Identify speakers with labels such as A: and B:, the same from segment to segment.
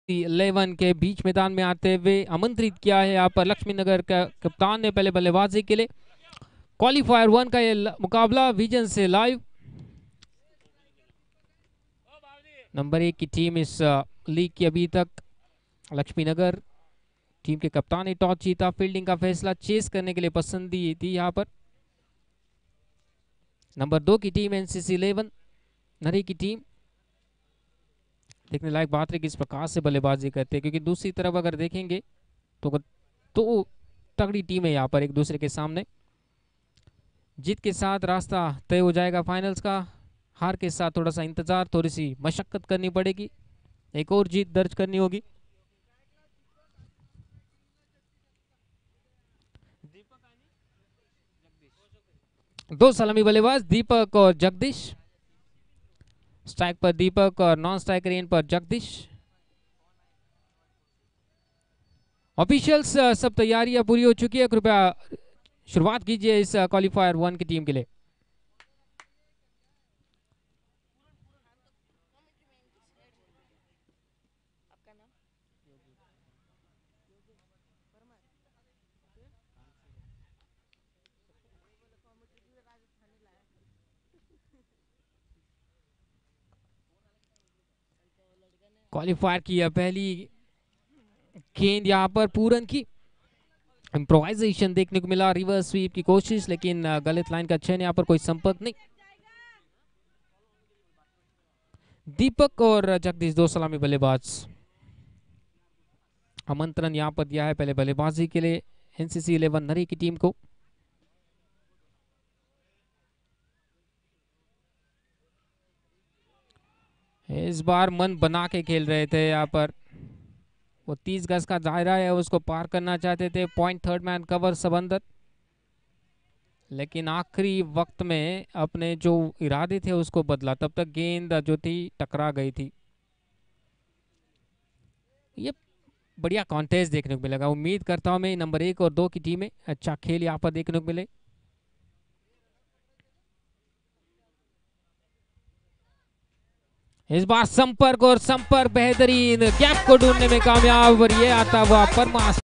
A: 11 के बीच मैदान में आते हुए आमंत्रित किया है यहाँ पर लक्ष्मी नगर का कप्तान ने पहले बल्लेबाजी के लिए। क्वालिफायर 1 का ये मुकाबला विजन से लाइव। नंबर 1 की टीम इस लीग की अभी तक लक्ष्मी नगर टीम के कप्तान ने टॉस जीता, फील्डिंग का फैसला चेस करने के लिए पसंद दी थी यहाँ पर। नंबर 2 की टीम एनसीसी 11 नरी की टीम। देखने लायक बात है किस प्रकार से बल्लेबाजी करते हैं, क्योंकि दूसरी तरफ अगर देखेंगे तो तगड़ी टीम है यहाँ पर एक दूसरे के सामने। जीत के साथ रास्ता तय हो जाएगा फाइनल्स का, हार के साथ थोड़ा सा इंतजार, थोड़ी सी मशक्कत करनी पड़ेगी, एक और जीत दर्ज करनी होगी। दो सलामी बल्लेबाज दीपक और जगदीश। स्ट्राइक पर दीपक और नॉन स्ट्राइक रेन पर जगदीश। ऑफिशियल्स सब तैयारियां पूरी हो चुकी है, कृपया शुरुआत कीजिए इस क्वालिफायर 1 की टीम के लिए। क्वालिफायर की पहली गेंद यहाँ पर पूरन की इम्प्रोवाइजेशन देखने को मिला, रिवर्स स्वीप की कोशिश, लेकिन गलत लाइन का चयन, यहाँ पर कोई संपर्क नहीं। दीपक और जगदीश दो सलामी बल्लेबाज। आमंत्रण यहाँ पर दिया है पहले बल्लेबाजी के लिए एनसीसी 11 नरी की टीम को। इस बार मन बना के खेल रहे थे यहाँ पर, वो 30 गज का दायरा है उसको पार करना चाहते थे, पॉइंट थर्ड मैन कवर सब अंदर, लेकिन आखिरी वक्त में अपने जो इरादे थे उसको बदला, तब तक गेंद जो थी टकरा गई थी। ये बढ़िया कॉन्टेस्ट देखने को मिलेगा, उम्मीद करता हूं मैं नंबर 1 और 2 की टीमें अच्छा खेल यहाँ पर देखने को मिले। इस बार संपर्क बेहतरीन गैप को ढूंढने में कामयाब, और ये आता हुआ परमास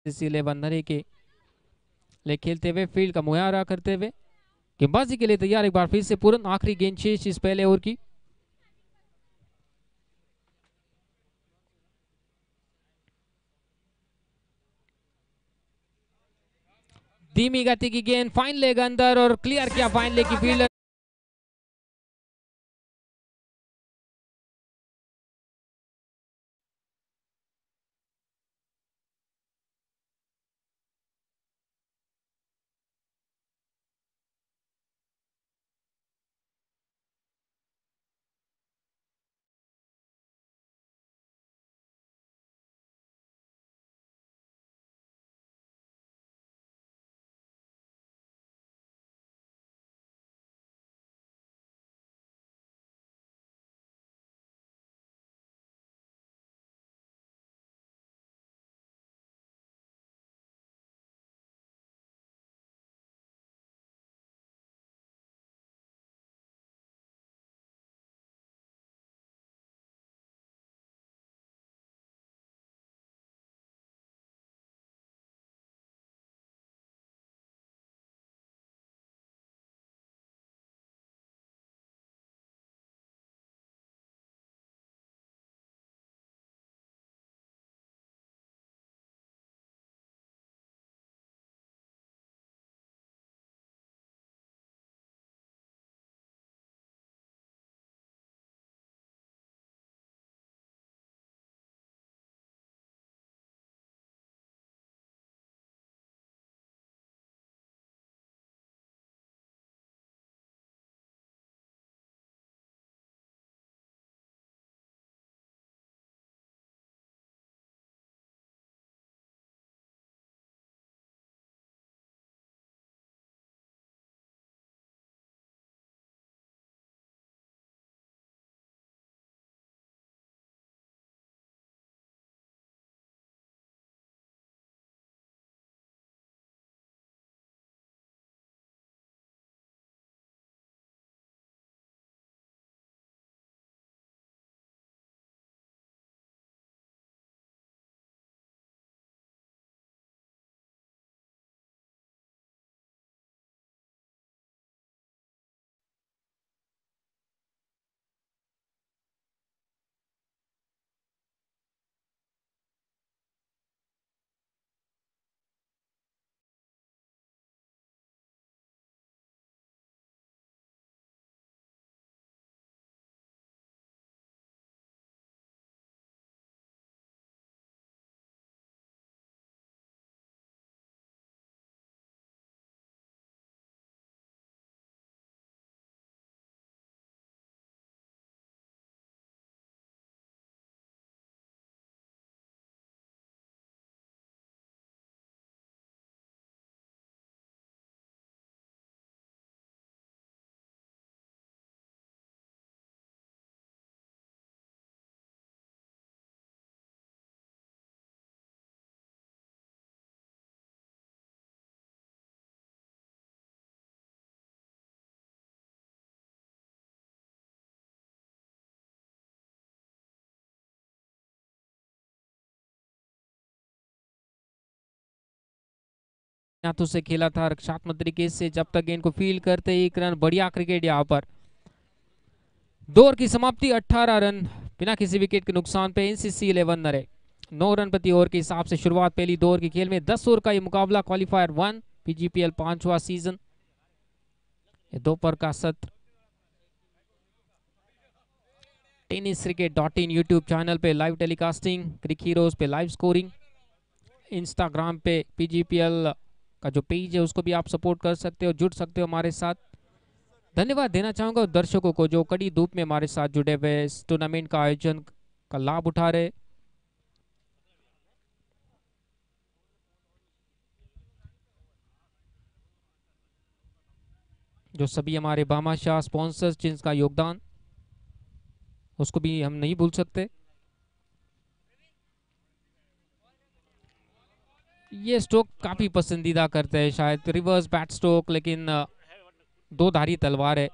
A: इसीलिए बंदरे के ले खेलते हुए फील्ड का मुहायरा करते हुए गेंदबाजी के लिए तैयार, एक बार फिर से पूरन, आखिरी गेंद शेष इस पहले ओवर की। धीमी गति की गेंद फाइन लेग अंदर और क्लियर किया फाइन लेग की फील्डर। हाथों से खेला था रक्षात्मक तरीके से, जब तक गेंद को फील्ड करते 1 रन। बढ़िया क्रिकेट यहाँ पर। 2 ओवर की समाप्ति, 18 रन बिना किसी विकेट के नुकसान पे। एनसीसी 11 रहे, 9 रन प्रति ओवर के हिसाब से शुरुआत पहली 2 ओवर के खेल में। 10 ओवर का ये मुकाबला, क्वालिफायर 1 पीजीपीएल 5वां सीजन, दोपहर का सत्र। tenniscricket.in यूट्यूब चैनल पे लाइव टेलीकास्टिंग, क्रिक हीरोज पे लाइव स्कोरिंग, इंस्टाग्राम पे पीजीपीएल का जो पेज है उसको भी आप सपोर्ट कर सकते हो, जुड़ सकते हो हमारे साथ। धन्यवाद देना चाहूंगा दर्शकों को जो कड़ी धूप में हमारे साथ जुड़े हुए इस टूर्नामेंट का आयोजन का लाभ उठा रहे। जो सभी हमारे भामाशाह स्पॉन्सर्स जिनका योगदान उसको भी हम नहीं भूल सकते। ये स्ट्रोक काफी पसंदीदा करते हैं शायद, रिवर्स बैट स्ट्रोक, लेकिन 2 धारी तलवार है।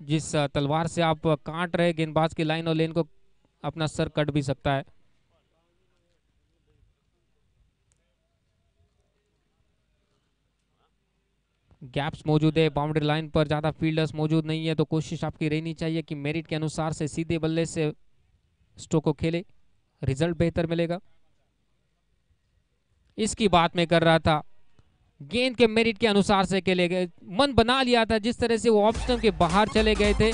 A: जिस तलवार से आप काट रहे गेंदबाज की लाइन और लेन को, अपना सर कट भी सकता है। गैप्स मौजूद है बाउंड्री लाइन पर, ज्यादा फील्डर्स मौजूद नहीं है, तो कोशिश आपकी रहनी चाहिए कि मेरिट के अनुसार से सीधे बल्ले से स्ट्रोक को खेले, रिजल्ट बेहतर मिलेगा। इसकी बात मैं कर रहा था, गेंद के मेरिट के अनुसार से खेले गए। मन बना लिया था जिस तरह से वो ऑप्शन के बाहर चले गए थे।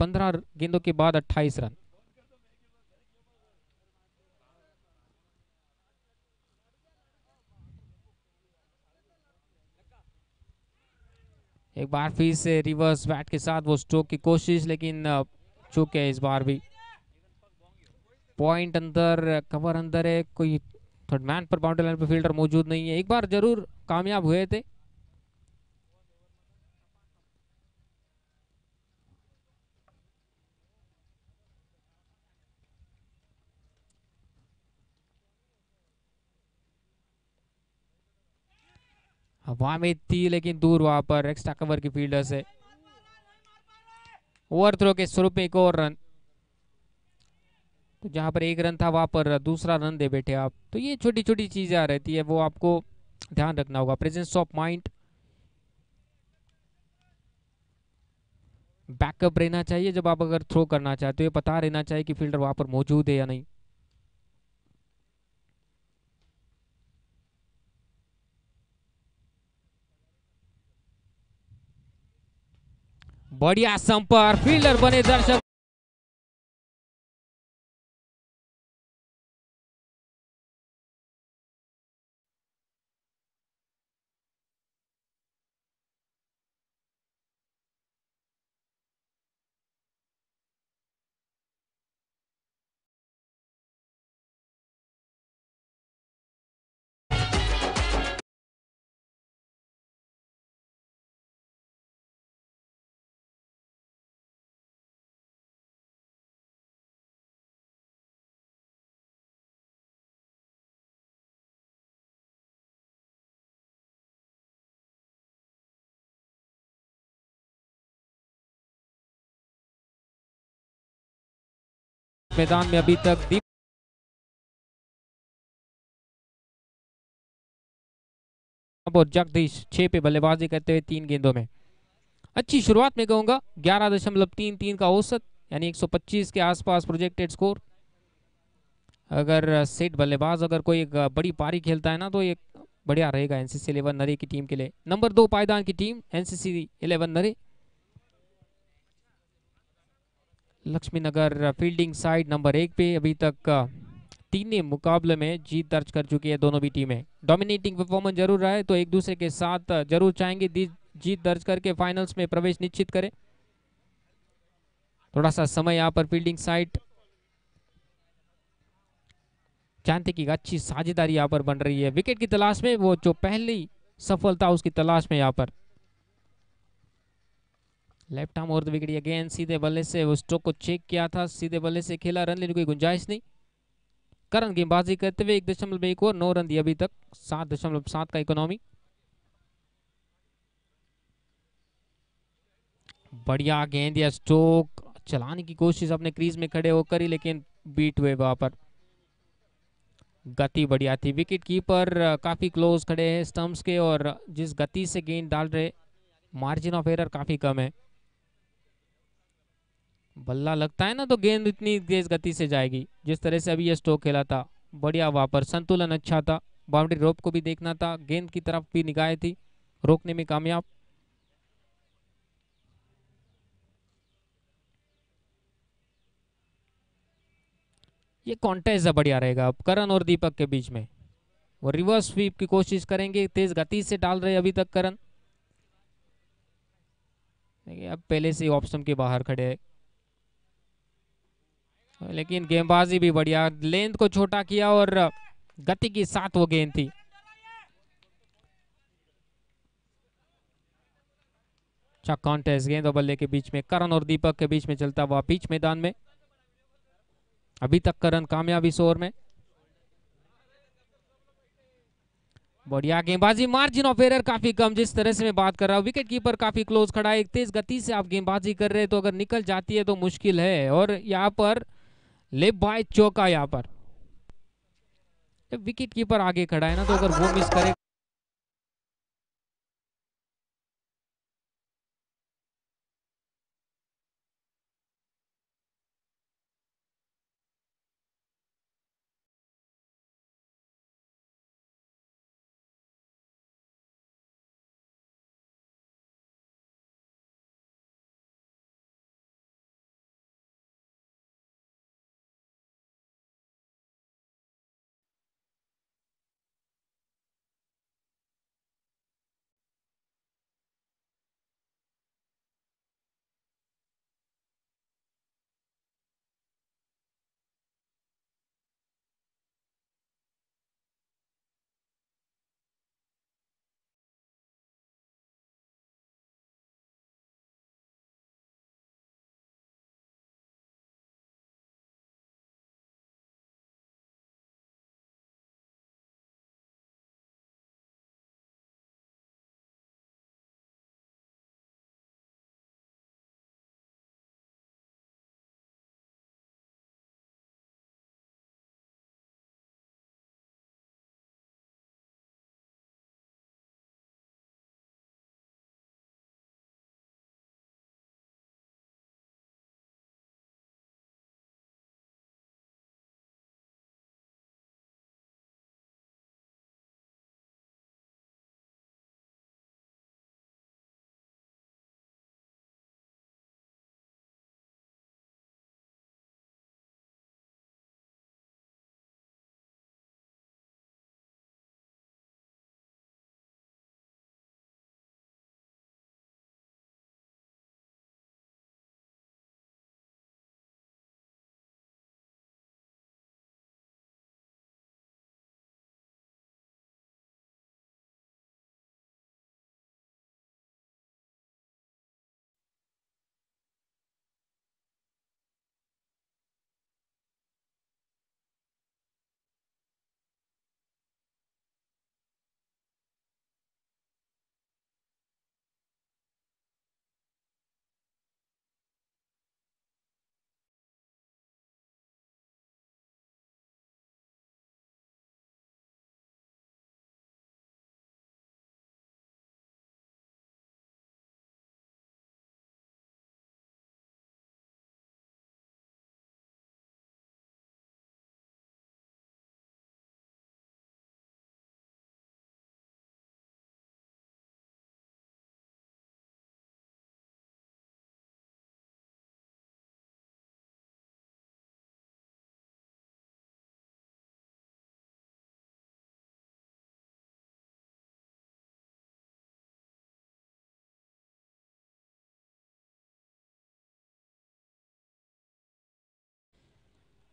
A: पंद्रह गेंदों के बाद 28 रन। एक बार फिर से रिवर्स बैट के साथ वो स्ट्रोक की कोशिश, लेकिन चूक है इस बार भी। पॉइंट अंदर, कवर अंदर है, कोई थर्ड मैन पर बाउंड्री लाइन पर फील्डर मौजूद नहीं है। एक बार जरूर कामयाब हुए थे। हवा में थी लेकिन दूर, वहां पर एक्स्ट्रा कवर की फील्डर से ओवर थ्रो के स्वरूप में एक और रन। तो जहां पर 1 रन था वहां पर दूसरा रन दे बैठे आप। तो ये छोटी छोटी चीजें आ रहती है, वो आपको ध्यान रखना होगा। प्रेजेंस ऑफ माइंड, बैकअप रहना चाहिए जब आप अगर थ्रो करना चाहते हो। पता रहना चाहिए कि फील्डर वहां पर मौजूद है या नहीं। बढ़िया संपर्क, फील्डर बने दर्शक। मैदान में अभी तक दीप और जगदीश 6 पे बल्लेबाजी करते हुए 3 गेंदों में। अच्छी शुरुआत में कहूंगा। 11.33 का औसत, यानी 125 के आसपास प्रोजेक्टेड स्कोर। अगर सेट बल्लेबाज अगर कोई एक बड़ी पारी खेलता है ना तो ये बढ़िया रहेगा एनसीसी 11 नरे की टीम के लिए। नंबर 2 पायदान की टीम एनसीसी 11 नरे। लक्ष्मी नगर फील्डिंग साइड नंबर 1 पे अभी तक तीन मुकाबले में जीत दर्ज कर चुकी है दोनों भी टीमें। डोमिनेटिंग परफॉर्मेंस जरूर रहा है तो एक दूसरे के साथ जरूर चाहेंगे जीत दर्ज करके फाइनल्स में प्रवेश निश्चित करें। थोड़ा सा समय यहाँ पर फील्डिंग साइड जानते कि अच्छी साझेदारी यहाँ पर बन रही है विकेट की तलाश में, वो जो पहली सफलता उसकी तलाश में यहाँ पर। Left arm over the wicket again, सीधे बल्ले से उस स्ट्रोक को चेक किया था, सीधे बल्ले से खेला, रन लेने की गुंजाइश नहीं। करण गेंदबाजी करते हुए 1.1 ओवर 9 रन दिए अभी तक, 7.7 का इकोनॉमी। बढ़िया गेंद या स्ट्रोक चलाने की कोशिश अपने क्रीज में खड़े होकर ही, लेकिन बीट हुए वहां पर। गति बढ़िया थी, विकेट कीपर काफी क्लोज खड़े हैं स्टंप्स के और जिस गति से गेंद डाल रहे मार्जिन ऑफ एरर काफी कम है। बल्ला लगता है ना तो गेंद इतनी तेज गति से जाएगी, जिस तरह से अभी ये स्ट्रोक खेला था बढ़िया, वहां पर संतुलन अच्छा था, बाउंड्री रोप को भी देखना था, गेंद की तरफ भी निगाहें थी, रोकने में कामयाब। ये कॉन्टेस्ट बढ़िया रहेगा अब करण और दीपक के बीच में। वो रिवर्स स्वीप की कोशिश करेंगे, तेज गति से डाल रहे अभी तक करण, अब पहले से ऑप्शन के बाहर खड़े हैं, लेकिन गेंदबाजी भी बढ़िया, लेंथ को छोटा किया और गति की साथ वो गेंद थी। अच्छा कॉन्टेस्ट गेंद और बल्ले के बीच में, करण और दीपक के बीच में चलता हुआ बीच मैदान में। अभी तक करण कामयाब इस ओवर में। बढ़िया गेंदबाजी, मार्जिन ऑफ एरर काफी कम, जिस तरह से मैं बात कर रहा हूँ विकेट कीपर काफी क्लोज खड़ा है, एक तेज गति से आप गेंदबाजी कर रहे हैं तो अगर निकल जाती है तो मुश्किल है। और यहाँ पर लेफ्ट बाय चौका, यहाँ पर विकेट कीपर आगे खड़ा है ना तो अगर वो मिस करे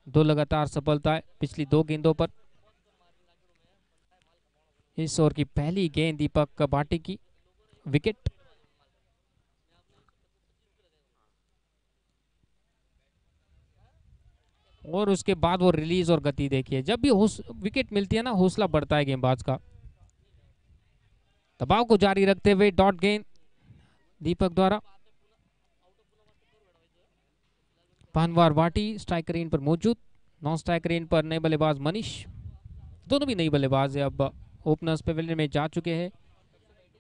A: दो लगातार सफलताएं पिछली 2 गेंदों पर। इस ओवर की पहली गेंद दीपक भाटी की, विकेट। और उसके बाद वो रिलीज और गति देखिए, जब भी विकेट मिलती है ना, हौसला बढ़ता है गेंदबाज का। दबाव को जारी रखते हुए डॉट गेंद दीपक द्वारा। भानवार भाटी स्ट्राइक रेंज पर मौजूद, नॉन स्ट्राइक रेंज पर नए बल्लेबाज मनीष, दोनों भी नई बल्लेबाज है, अब ओपनर्स पेविलियन में जा चुके हैं।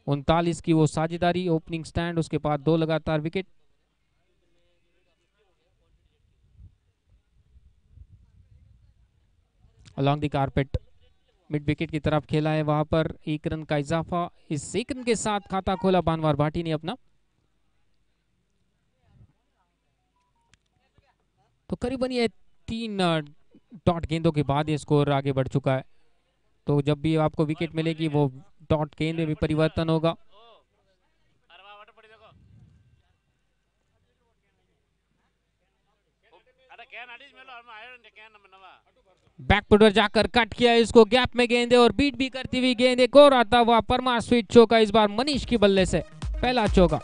A: 39 की वो साझेदारी, ओपनिंग स्टैंड, उसके बाद 2 लगातार wicket. Along the carpet mid wicket की तरफ खेला है, वहां पर 1 रन का इजाफा। इस 1 रन के साथ खाता खोला भानवार भाटी ने अपना। तो करीबन ये 3 डॉट गेंदों के बाद ये स्कोर आगे बढ़ चुका है। तो जब भी आपको विकेट मिलेगी वो डॉट गेंद में भी परिवर्तन होगा। बैकफुट पर जाकर कट किया, इसको गैप में गेंद और बीट भी करती हुई गेंद, एक और आता हुआ परमा स्वीट चौका, इस बार मनीष की बल्ले से पहला चौका।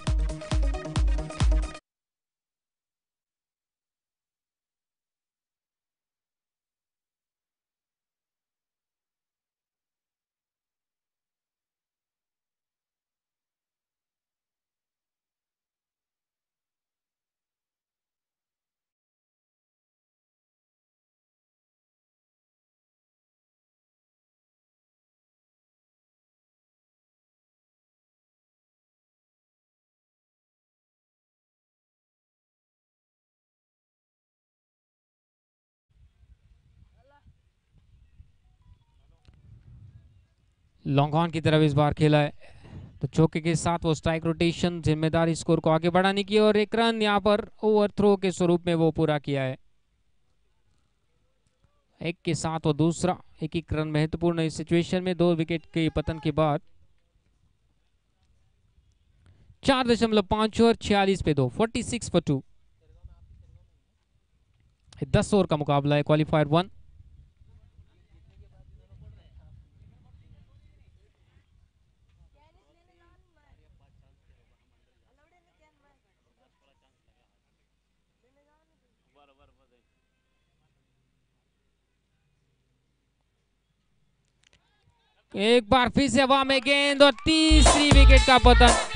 A: लॉन्ग ऑन की तरफ इस बार खेला है, तो चौके के साथ वो स्ट्राइक रोटेशन, जिम्मेदारी स्कोर को आगे बढ़ाने की, और 1 रन यहाँ पर ओवर थ्रो के स्वरूप में वो पूरा किया है। 1 के साथ वो दूसरा 1 रन महत्वपूर्ण इस सिचुएशन में, 2 विकेट के पतन के बाद। 4.5 ओवर 46 पे 2, 46 for 2। 10 ओवर का मुकाबला है क्वालिफायर 1। एक बार फिर से हवा में गेंद और तीसरी विकेट का पतन।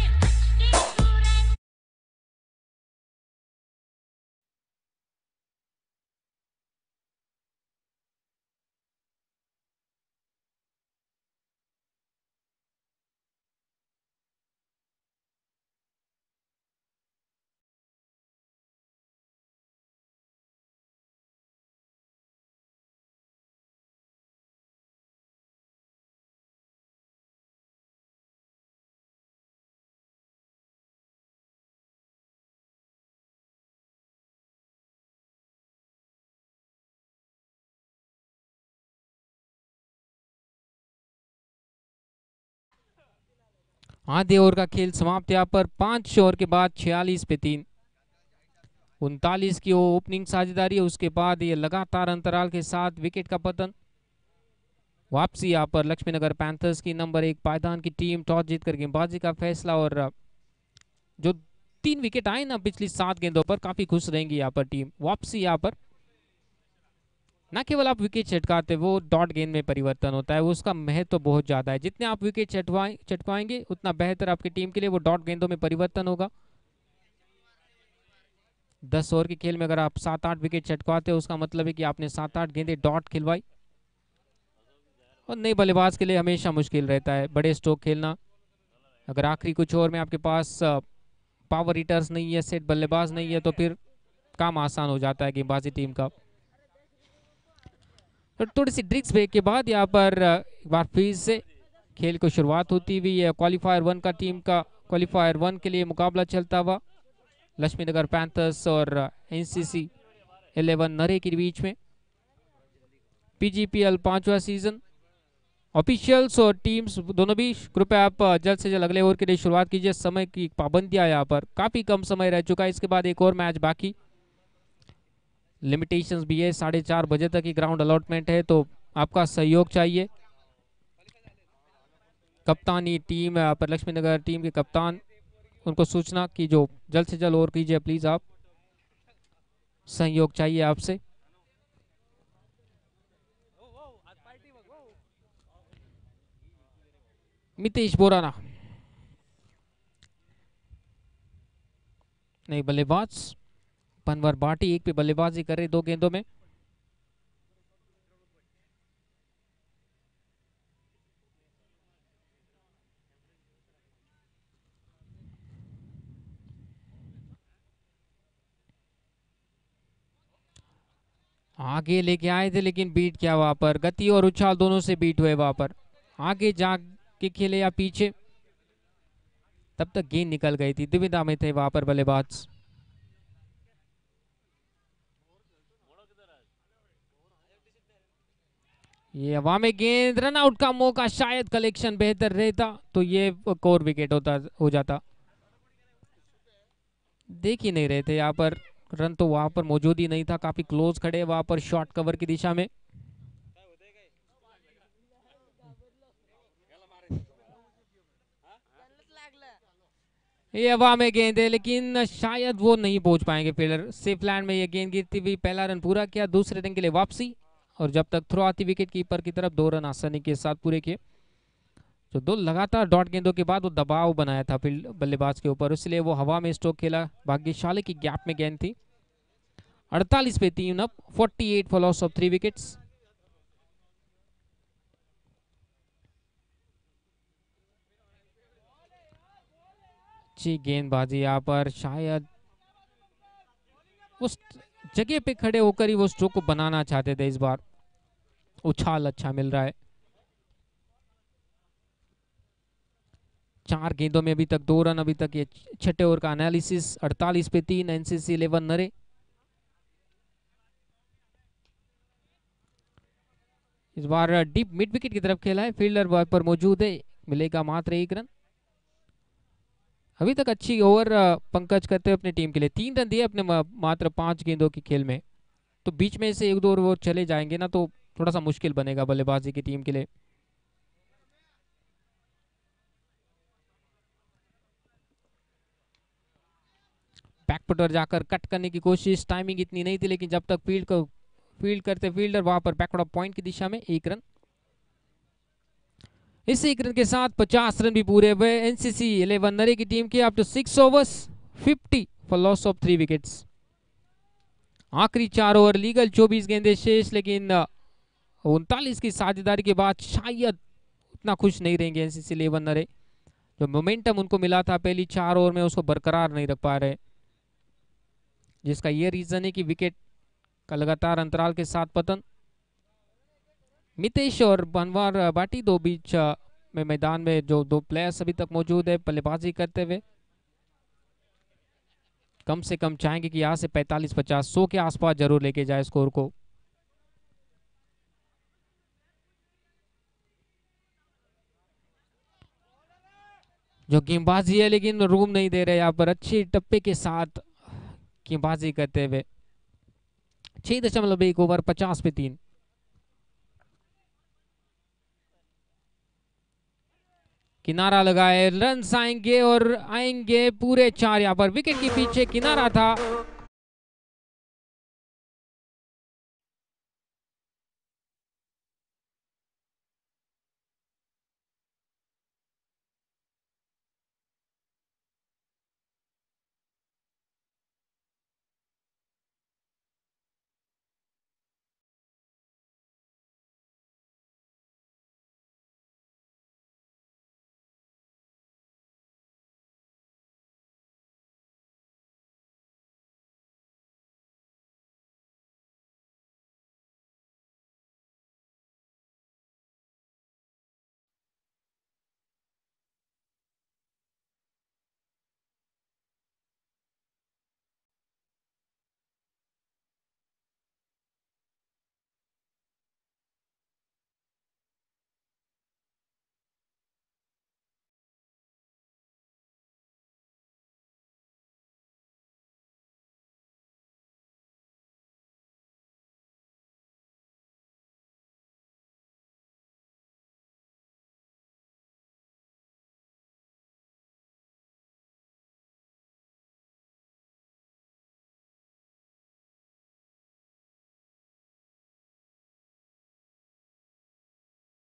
A: आधे ओवर का खेल समाप्त यहाँ पर, 5 ओवर के बाद 46 पे 3। 39 की वो ओपनिंग साझेदारी है, उसके बाद ये लगातार अंतराल के साथ विकेट का पतन। वापसी यहाँ पर लक्ष्मीनगर पैंथर्स की, नंबर 1 पायदान की टीम टॉस जीतकर गेंदबाजी का फैसला, और जो 3 विकेट आए ना पिछली 7 गेंदों पर, काफी खुश रहेंगी यहाँ पर टीम। वापसी यहाँ पर न केवल आप विकेट चटकाते, वो डॉट गेंद में परिवर्तन होता है, उसका महत्व तो बहुत ज्यादा है। जितने आप विकेट चटकाएंगे उतना बेहतर आपकी टीम के लिए, वो डॉट गेंदों में परिवर्तन होगा। 10 ओवर के खेल में अगर आप 7-8 विकेट चटकाते हो, उसका मतलब है कि आपने 7-8 गेंदें डॉट खिलवाई। और नए बल्लेबाज के लिए हमेशा मुश्किल रहता है बड़े स्ट्रोक खेलना। अगर आखिरी कुछ ओवर में आपके पास पावर हिटर्स नहीं है, सेट बल्लेबाज नहीं है, तो फिर काम आसान हो जाता है गेंदबाजी टीम का। तो थोड़ी सी ड्रिक्स ब्रेक के बाद यहाँ पर एक बार फिर से खेल को शुरुआत होती हुई है। क्वालिफायर 1 का टीम का क्वालिफायर 1 के लिए मुकाबला चलता हुआ लक्ष्मीनगर पैंथर्स और एनसीसी 11 नरे के बीच में। पीजीपीएल 5वां सीजन। ऑफिशियल्स और टीम्स दोनों भी कृपया आप जल्द से जल्द अगले ओवर के लिए शुरुआत कीजिए। समय की पाबंदियां यहाँ पर, काफी कम समय रह चुका है, इसके बाद एक और मैच बाकी। लिमिटेशंस भी है, 4:30 बजे तक ही ग्राउंड अलॉटमेंट है, तो आपका सहयोग चाहिए। कप्तानी टीम पर लक्ष्मी नगर टीम के कप्तान, उनको सूचना कि जो जल्द से जल्द और कीजिए प्लीज, आप सहयोग चाहिए आपसे। मितेश बोराना नहीं, बल्लेबाज पनवर भाटी एक पे बल्लेबाजी कर रहे 2 गेंदों में। आगे लेके आए थे लेकिन बीट किया वहां पर, गति और उछाल दोनों से बीट हुए वहां पर। आगे जाके खेले या पीछे, तब तक गेंद निकल गई थी, दुविधा में थे वहां पर बल्लेबाज। ये हवा में गेंद, रन आउट का मौका, शायद कलेक्शन बेहतर रहता तो ये कोर विकेट होता हो जाता। देख ही नहीं रहे थे यहाँ पर, रन तो वहां पर मौजूद ही नहीं था, काफी क्लोज खड़े वहां पर शॉर्ट कवर की दिशा में। ये हवा में गेंद है लेकिन शायद वो नहीं पहुंच पाएंगे फील्डर। सेफ लैंड में ये गेंद गिरती हुई, पहला रन पूरा किया, दूसरे रन के लिए वापसी। और जब तक थ्रो आती विकेट कीपर की तरफ, 2 रन आसानी के साथ पूरे किए। जो 2 लगातार डॉट गेंदों के बाद वो दबाव बनाया था फील्ड बल्लेबाज के ऊपर, इसलिए वो हवा में स्ट्रोक खेला। भाग्यशाली की गैप में गेंद थी। 48 पे 3 अब, 48 फॉर लॉस ऑफ 3 विकेट्स। अच्छी गेंदबाजी यहाँ पर, शायद उस जगह पे खड़े होकर ही वो स्ट्रोक को बनाना चाहते थे। इस बार उछाल अच्छा मिल रहा है। 4 गेंदों में अभी तक 2 रन। अभी तक ये छठे ओवर का एनालिसिस। 48 पे 3, एनसीसी 11 नरे। इस बार डीप मिड विकेट की तरफ खेला है, फील्डर वहां पर मौजूद है, मिलेगा मात्र 1 रन। अभी तक अच्छी ओवर पंकज करते हुए अपनी टीम के लिए, 3 रन दिए अपने मात्र 5 गेंदों की खेल में। तो बीच में से 1-2 ओवर चले जाएंगे ना तो थोड़ा सा मुश्किल बनेगा बल्लेबाजी की टीम के लिए। बैकफुटर जाकर कट करने की कोशिश, टाइमिंग इतनी नहीं थी, लेकिन जब तक फील्ड करते फील्डर वहां पर बैकवर्ड पॉइंट की दिशा में 1 रन। इस 1 रन के साथ 50 रन भी पूरे हुए एनसीसी 11 नरे की टीम के। After 6 overs 50 for loss of 3 wickets. आखिरी 4 ओवर, लीगल 24 गेंदे शेष, लेकिन 39 की साझेदारी के बाद शायद उतना खुश नहीं रहेंगे एनसीसी 11 नरे। जो मोमेंटम उनको मिला था पहली 4 ओवर में, उसको बरकरार नहीं रख पा रहे, जिसका ये रीजन है कि विकेट का लगातार अंतराल के साथ पतन। मितेश और बनवार बाटी दो बीच में मैदान में जो 2 प्लेयर्स अभी तक मौजूद है बल्लेबाजी करते हुए, कम से कम चाहेंगे कि यहाँ से 45-50 100 के आसपास जरूर लेके जाए स्कोर को। जो गेंदबाजी है लेकिन रूम नहीं दे रहे यहाँ पर, अच्छी टप्पे के साथ गेंदबाजी करते हुए। 6.1 ओवर, 50 पे 3। किनारा लगाए, रन आएंगे और आएंगे पूरे 4 यहाँ पर, विकेट के पीछे किनारा था।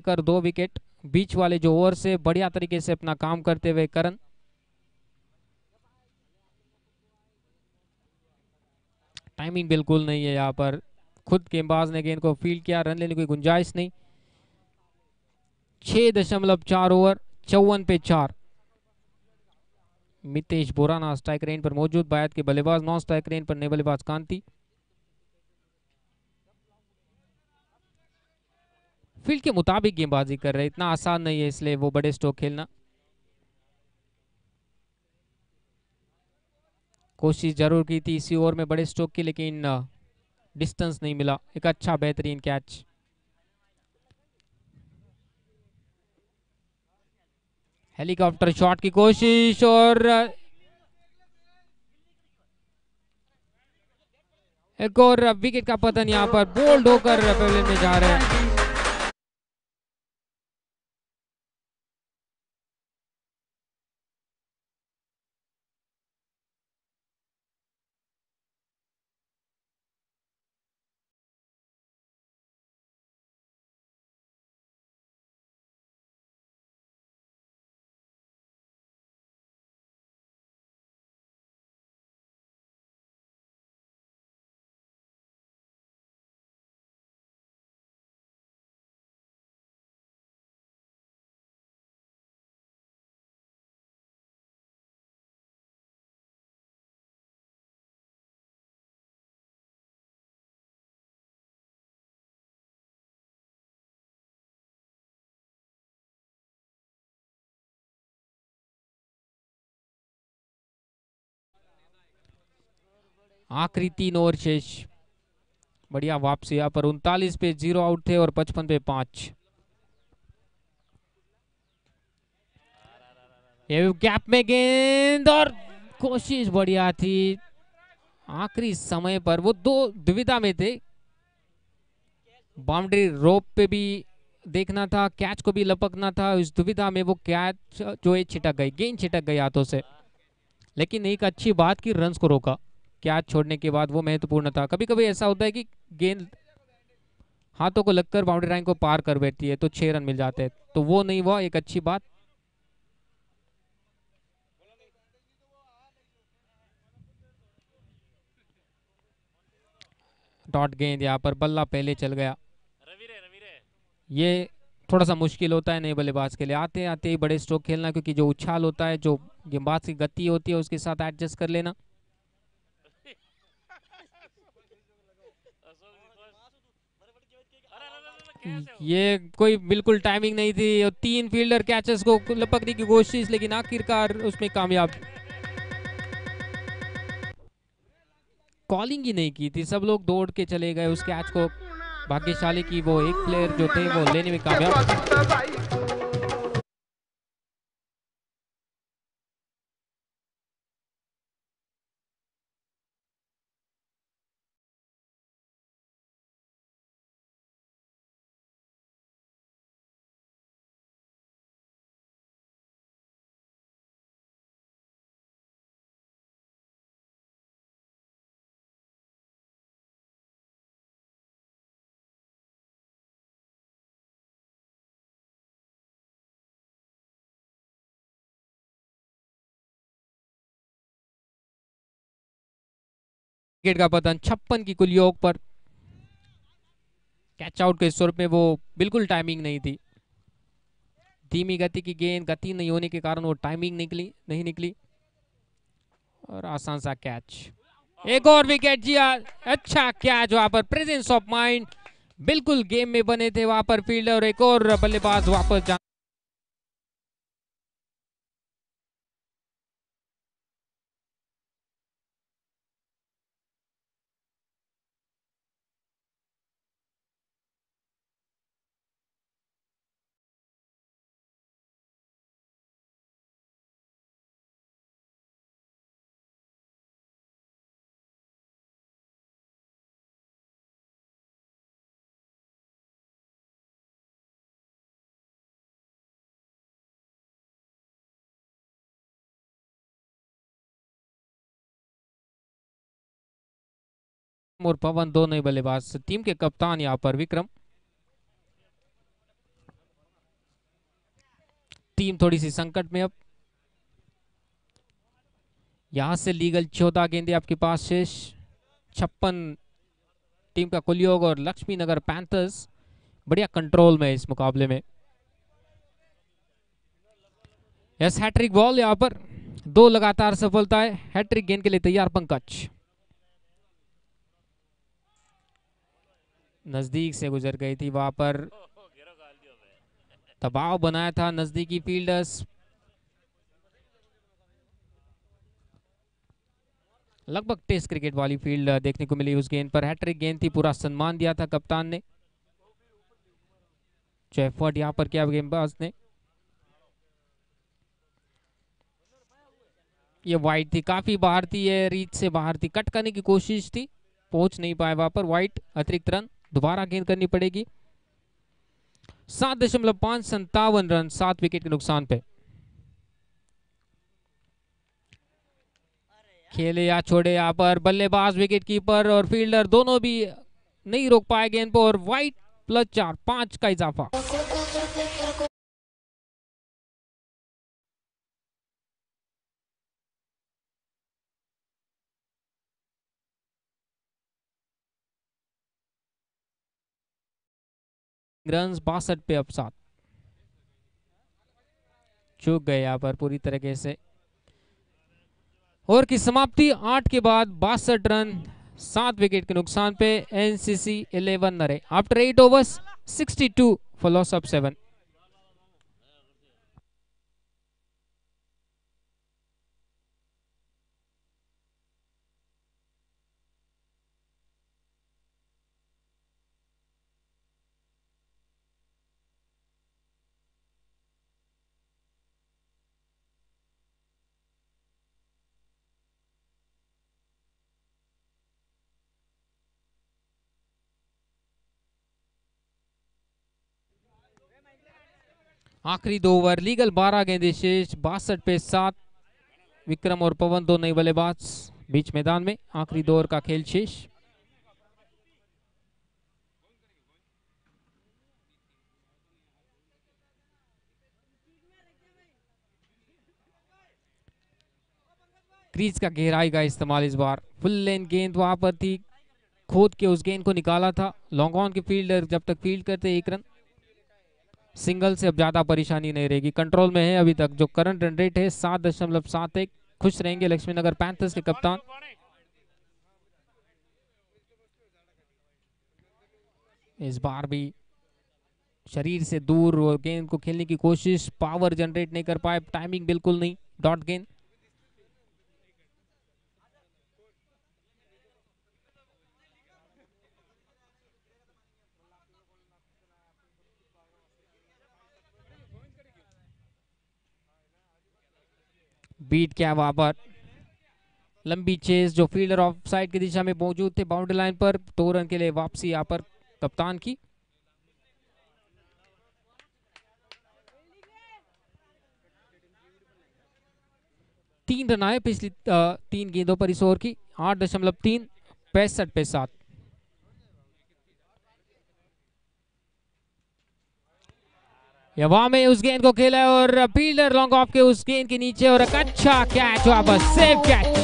A: कर 2 विकेट। बीच वाले जो ओवर से बढ़िया तरीके से अपना काम करते हुए करण। टाइमिंग बिल्कुल नहीं है यहाँ पर, खुद गेंदबाज ने गेंद को फील्ड किया, रन लेने की गुंजाइश नहीं। 6.4 ओवर, 54 पे 4। मितेश बोराना स्ट्राइक रेंज पर मौजूद, भारत के बल्लेबाज नॉन स्ट्राइक रेंज पर नए बल्लेबाज कांति। फील्ड के मुताबिक गेंदबाजी कर रहे, इतना आसान नहीं है इसलिए वो बड़े स्ट्रोक खेलना। कोशिश जरूर की थी इसी ओवर में बड़े स्ट्रोक की, लेकिन डिस्टेंस नहीं मिला। एक अच्छा बेहतरीन कैच। हेलीकॉप्टर शॉट की कोशिश और एक और विकेट का पतन यहाँ पर, बोल्ड होकर पवेलियन में जा रहे हैं। आखिरी 3 ओवर शेष। बढ़िया वापसी यहाँ पर, 39 पे 0 आउट थे और 55 पे 5। गैप में गेंद और कोशिश बढ़िया थी। आखिरी समय पर वो दो दुविधा में थे, बाउंड्री रोप पे भी देखना था, कैच को भी लपकना था। इस दुविधा में वो कैच जो है छिटक गई, गेंद छिटक गई हाथों से। लेकिन एक अच्छी बात की रन्स को रोका कैच छोड़ने के बाद, वो महत्वपूर्ण था। कभी कभी ऐसा होता है कि गेंद हाथों को लगकर बाउंड्री लाइन को पार कर बैठती है तो 6 रन मिल जाते हैं, तो वो नहीं हुआ, एक अच्छी बात। डॉट गेंद यहाँ पर, बल्ला पहले चल गया। ये थोड़ा सा मुश्किल होता है नए बल्लेबाज के लिए, आते आते ही बड़े स्ट्रोक खेलना, क्योंकि जो उछाल होता है, जो गेंदबाज की गति होती है, उसके साथ एडजस्ट कर लेना। ये कोई बिल्कुल टाइमिंग नहीं थी, 3 फील्डर कैचेस को लपकने की कोशिश, लेकिन आखिरकार उसमें कामयाब। कॉलिंग ही नहीं की थी, सब लोग दौड़ के चले गए उस कैच को। भाग्यशाली की वो एक प्लेयर जो थे वो लेने में कामयाब। विकेट का पतन 56 की कुल योग पर। कैच आउट के स्वरूप में वो बिल्कुल टाइमिंग नहीं थी। धीमी गति की गेंद, गति नहीं होने के कारण वो टाइमिंग नहीं निकली और आसान सा कैच। एक और विकेट जी, अच्छा कैच वहां पर, प्रेजेंस ऑफ माइंड बिल्कुल गेम में बने थे वहां पर फील्डर, और एक और बल्लेबाज वापस जा। और पवन, दो नए बल्लेबाज, टीम के कप्तान यहाँ पर विक्रम। टीम थोड़ी सी संकट में अब। यहां से लीगल 14 गेंदे आपके पास शेष। 56 टीम का कुल योग और लक्ष्मी नगर पैंथर्स बढ़िया कंट्रोल में इस मुकाबले में। यस, हैट्रिक बॉल यहां पर 2 लगातार सफलताएं। हैट्रिक गेंद के लिए तैयार पंकज। नजदीक से गुजर गई थी, वहां पर दबाव बनाया था नजदीकी फील्डर्स। लगभग टेस्ट क्रिकेट वाली फील्ड देखने को मिली उस गेंद पर। हैट्रिक गेंद थी, पूरा सम्मान दिया था कप्तान ने। जो एफर्ट यहां पर किया गेंदबाज ने। ये वाइड थी, काफी बाहर थी, ये रीच से बाहर थी, कट करने की कोशिश थी, पहुंच नहीं पाए वहां पर। वाइड, अतिरिक्त रन, दोबारा गेंद करनी पड़ेगी। 7.557 रन 7 विकेट के नुकसान पे। खेले या छोड़े यहां पर बल्लेबाज, विकेट कीपर और फील्डर दोनों भी नहीं रोक पाए गेंद को। और वाइड +4, 5 का इजाफा। रन 62 पे अब 7 चूक गए यहां पर पूरी तरीके से। ओवर की समाप्ति 8 के बाद 62 रन 7 विकेट के नुकसान पे। NCC 11 Nare after 8 overs 62 for loss of 7। आखिरी 2 ओवर, लीगल 12 गेंदें शेष, 62 पे 7। विक्रम और पवन दो नए बल्लेबाज बीच मैदान में। आखिरी 2 ओवर का खेल शेष। क्रीज का गहराई का इस्तेमाल इस बार। फुल लेन गेंद वहां पर थी, खोद के उस गेंद को निकाला था। लॉन्ग ऑन के फील्डर जब तक फील्ड करते 1 रन, सिंगल से अब ज्यादा परेशानी नहीं रहेगी। कंट्रोल में है अभी तक जो करंट रन रेट है 7.71। खुश रहेंगे लक्ष्मी नगर पैंथर्स के कप्तान। इस बार भी शरीर से दूर वो गेंद को खेलने की कोशिश, पावर जनरेट नहीं कर पाए, टाइमिंग बिल्कुल नहीं, डॉट गेंद। बीट क्या वहां पर, लंबी चेस, जो फील्डर ऑफ साइड की दिशा में मौजूद थे बाउंड्री लाइन पर। 2 रन के लिए वापसी यहाँ पर कप्तान की। तीन रन आए पिछली 3 गेंदों पर इस ओवर की। 8.3, 65 पे 7। वहां में उस गेंद को खेला और फील्डर लॉन्ग ऑफ के उस गेंद के नीचे और एक अच्छा कैच वापस, सेफ कैच।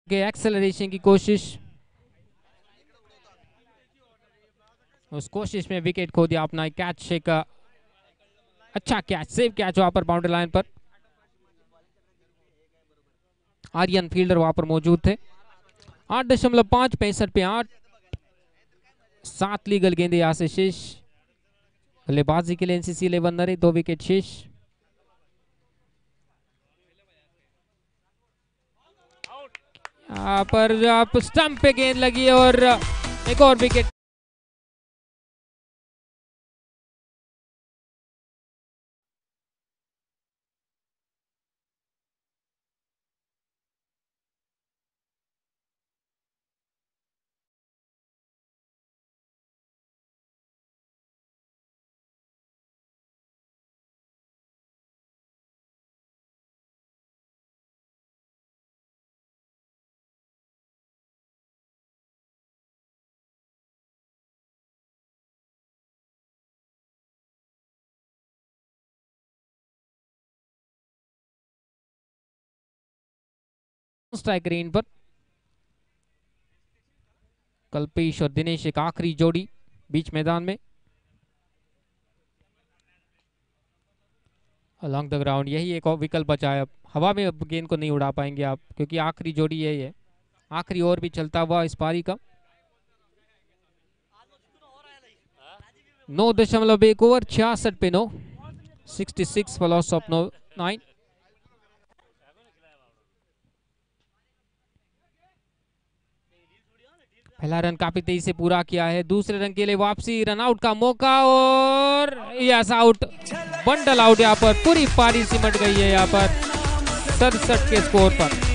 A: एक्सेलरेशन की कोशिश, उस कोशिश में विकेट खो दिया अपना। कैच शेक, अच्छा कैच, सेव कैच वहां पर बाउंड्री लाइन पर। आर्यन फील्डर वहां पर मौजूद थे। 8.5, 65 पे 8। 7 लीगल गेंदे यहां से शेष। बल्लेबाजी के लिए एनसीसी 11 नरे, 2 विकेट शेष। पर आप स्टंप पे गेंद लगी और एक और विकेट। स्ट्राइक रेन पर। कल्पेश और दिनेश एक आखिरी जोड़ी बीच मैदान में। अलॉन्ग द ग्राउंड यही एक और विकल्प बचा है। अब हवा में अब गेंद को नहीं उड़ा पाएंगे आप, क्योंकि आखिरी जोड़ी यही है, आखिरी ओवर भी चलता हुआ इस पारी का। 9.1 ओवर, 66 पे 9, 66 for loss of 9। पहला रन काफी तेजी से पूरा किया है, दूसरे रन के लिए वापसी, रन आउट का मौका और यस आउट, बंडल आउट। यहाँ पर पूरी पारी सिमट गई है यहाँ पर 67 के स्कोर पर।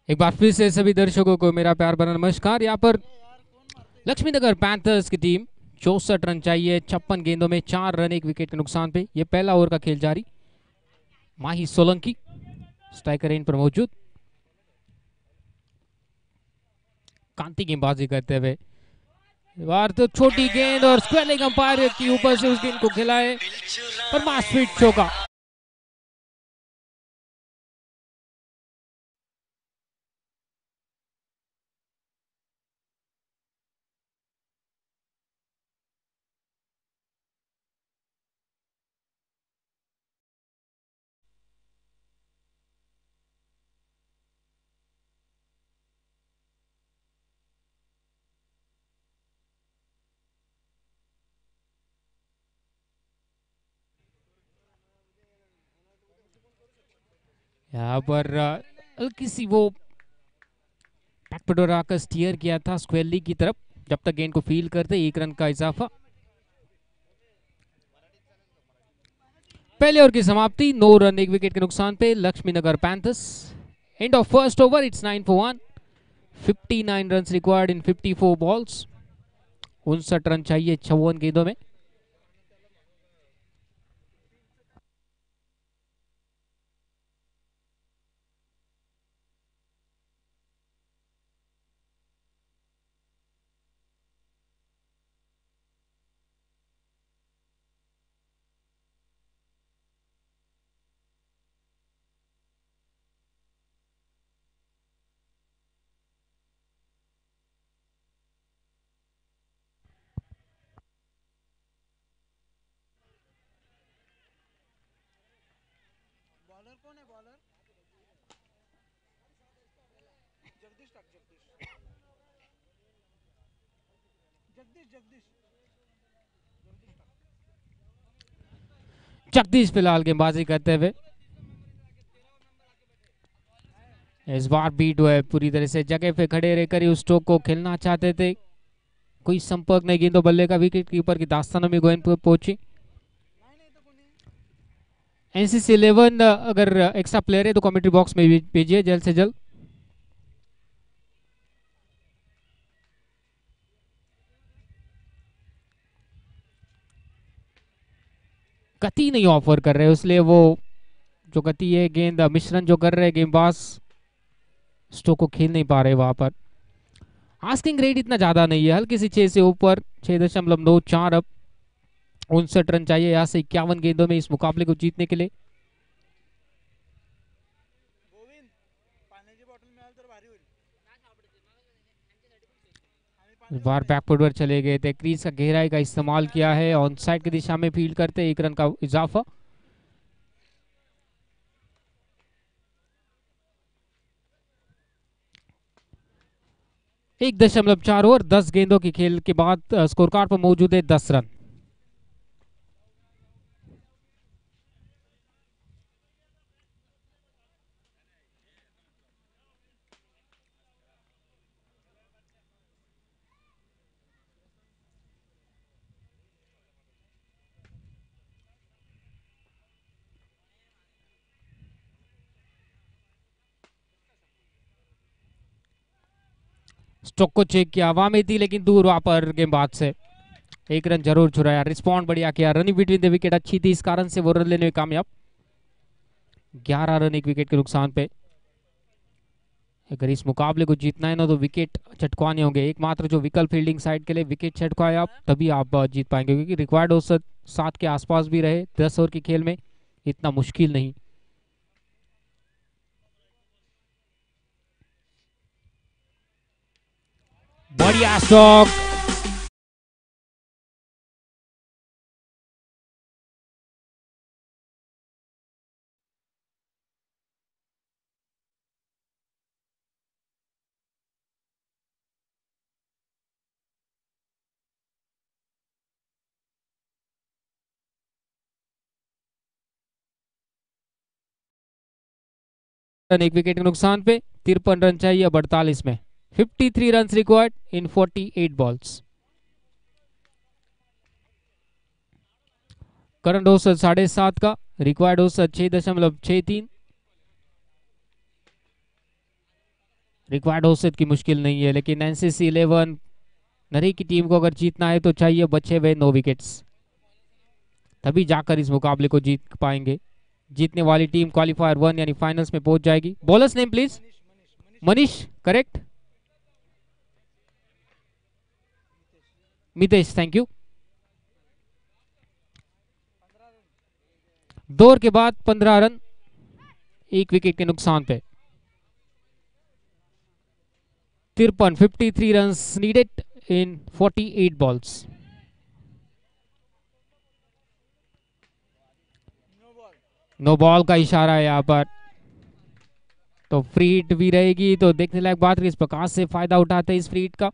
A: एक बार फिर से सभी दर्शकों को मेरा प्यार भरा नमस्कार। यहाँ पर लक्ष्मीनगर पैंथर्स की टीम 64 रन चाहिए 56 गेंदों में 4 रन 1 विकेट के नुकसान पे। ये पहला ओवर का खेल जारी। माही सोलंकी स्ट्राइकर एंड पर मौजूद। कांति गेंदबाजी करते हुए बार तो छोटी गेंद और स्क्वायर लेग अंपायर के ऊपर से उस गेंद को खिलाए पर मास फिट चौका। यहाँ पर हल्की सी वो बैकफुट आकर स्टीयर किया था स्क्वायर लेग की तरफ। जब तक गेंद को फील करते 1 रन का इजाफा। पहले ओवर की समाप्ति 9 रन 1 विकेट के नुकसान पे Laxmi Nagar panthers. End of first over it's 9 for 1। 59 run required in 54 balls. 59 run चाहिए 56 गेंदों में। जगदीश फिलहाल गेंदबाजी करते हुए इस बार बीट हुए पूरी तरह से जगह पे खड़े रहकर उस स्ट्रोक को खेलना चाहते थे। कोई संपर्क नहीं। गेंदों बल्ले का विकेट कीपर की दास्तानों में गेंद पहुंची। एनसीसी 11 अगर एक्स्ट्रा प्लेयर है तो कमेंट्री बॉक्स में भेजिए जल्द से जल्द। गति नहीं ऑफर कर रहे इसलिए वो जो गति है गेंद मिश्रण जो कर रहे गेंदबाज स्ट्रोक को खेल नहीं पा रहे वहां पर। आस्किंग रेट इतना ज्यादा नहीं है, हल्की सी 6 से ऊपर 6.94। अब 59 रन चाहिए यहाँ से 51 गेंदों में इस मुकाबले को जीतने के लिए। इस बार बैकफुट पर चले गए थे। क्रीज का गहराई का इस्तेमाल किया है। ऑन साइड की दिशा में फील्ड करते 1 रन का इजाफा। एक 1.4 ओवर 10 गेंदों की खेल के बाद स्कोर कार्ड पर मौजूद है 10 रन। स्टोक को चेक किया, हवा में थी लेकिन दूर वहां पर गेंदबाज से एक रन जरूर छुड़ाया। रिस्पॉन्ड बढ़िया किया, रनिंग बिटवीन द विकेट अच्छी थी, इस कारण से वो रन लेने में कामयाब। 11 रन एक विकेट के नुकसान पे। अगर इस मुकाबले को जीतना है ना तो विकेट चटकवाने होंगे। एकमात्र जो विकल्प फील्डिंग साइड के लिए विकेट चटकवाए आप, तभी आप जीत पाएंगे, क्योंकि रिक्वायर्ड औसत 7 के आसपास भी रहे 10 ओवर के खेल में, इतना मुश्किल नहीं। बढ़िया स्ट्रोक, रन एक विकेट के नुकसान पे। 53 रन चाहिए अब 48 में। 53 run required in 48 balls. Current औसत 7.5 का, रिक्वायर्ड औसत 6.63। रिक्वायर्ड औसत की मुश्किल नहीं है, लेकिन एनसीसी 11 नरी की टीम को अगर जीतना है तो चाहिए बचे हुए 9 विकेट्स, तभी जाकर इस मुकाबले को जीत पाएंगे। जीतने वाली टीम क्वालिफायर 1 यानी फाइनल्स में पहुंच जाएगी। Bowlers name please. Manish, correct. Mitesh, thank you. 2 over के बाद 15 रन एक विकेट के नुकसान पे। 53 run needed in 48 balls. No ball का इशारा है यहाँ पर, तो फ्री हिट भी रहेगी। तो देखने लायक बात, इस प्रकाश से फायदा उठाते हैं इस फ्री हिट का।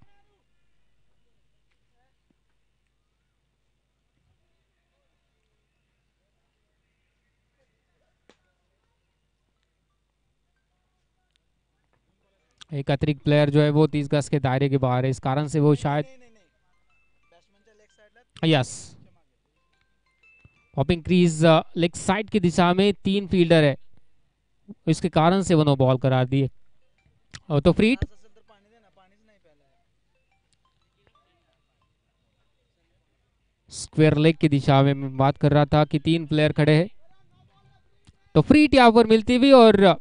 A: एक अतिरिक्त प्लेयर जो है वो 30 गज के दायरे के बाहर है, इस कारण से वो शायद, yes, hopping crease leg side की दिशा में 3 फील्डर है, इसके कारण से वो नो बॉल करार दिए। और तो फ्री हिट। स्क्वायर लेग की दिशा में मैं बात कर रहा था कि 3 प्लेयर खड़े हैं, तो फ्री हिट यहाँ पर मिलती हुई और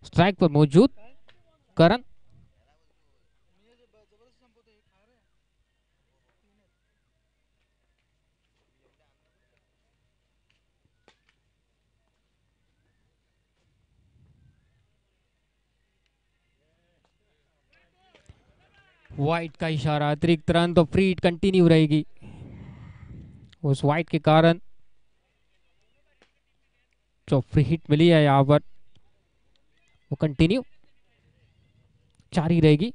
A: स्ट्राइक पर मौजूद करण। वाइट का इशारा, अतिरिक्त रन, तो फ्री हिट कंटिन्यू रहेगी। उस वाइट के कारण जो फ्री हिट मिली है यहाँ पर वो कंटिन्यू जारी रहेगी।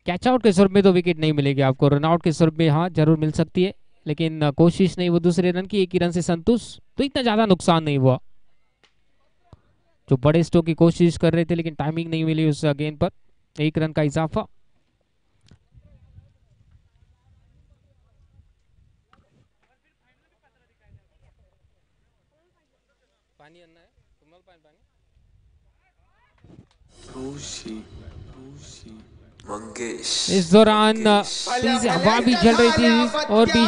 A: कैच आउट के स्वरूप में तो विकेट नहीं मिलेगी आपको, रन आउट के स्वरूप में हाँ जरूर मिल सकती है, लेकिन कोशिश नहीं, वो दूसरे रन की, एक ही रन से संतुष्ट, तो इतना ज्यादा नुकसान नहीं हुआ। जो बड़े स्ट्रोक की कोशिश कर रहे थे लेकिन टाइमिंग नहीं मिली उस गेंद पर, एक रन का इजाफा। इस दौरान तेज हवा भी चल रही थी और भी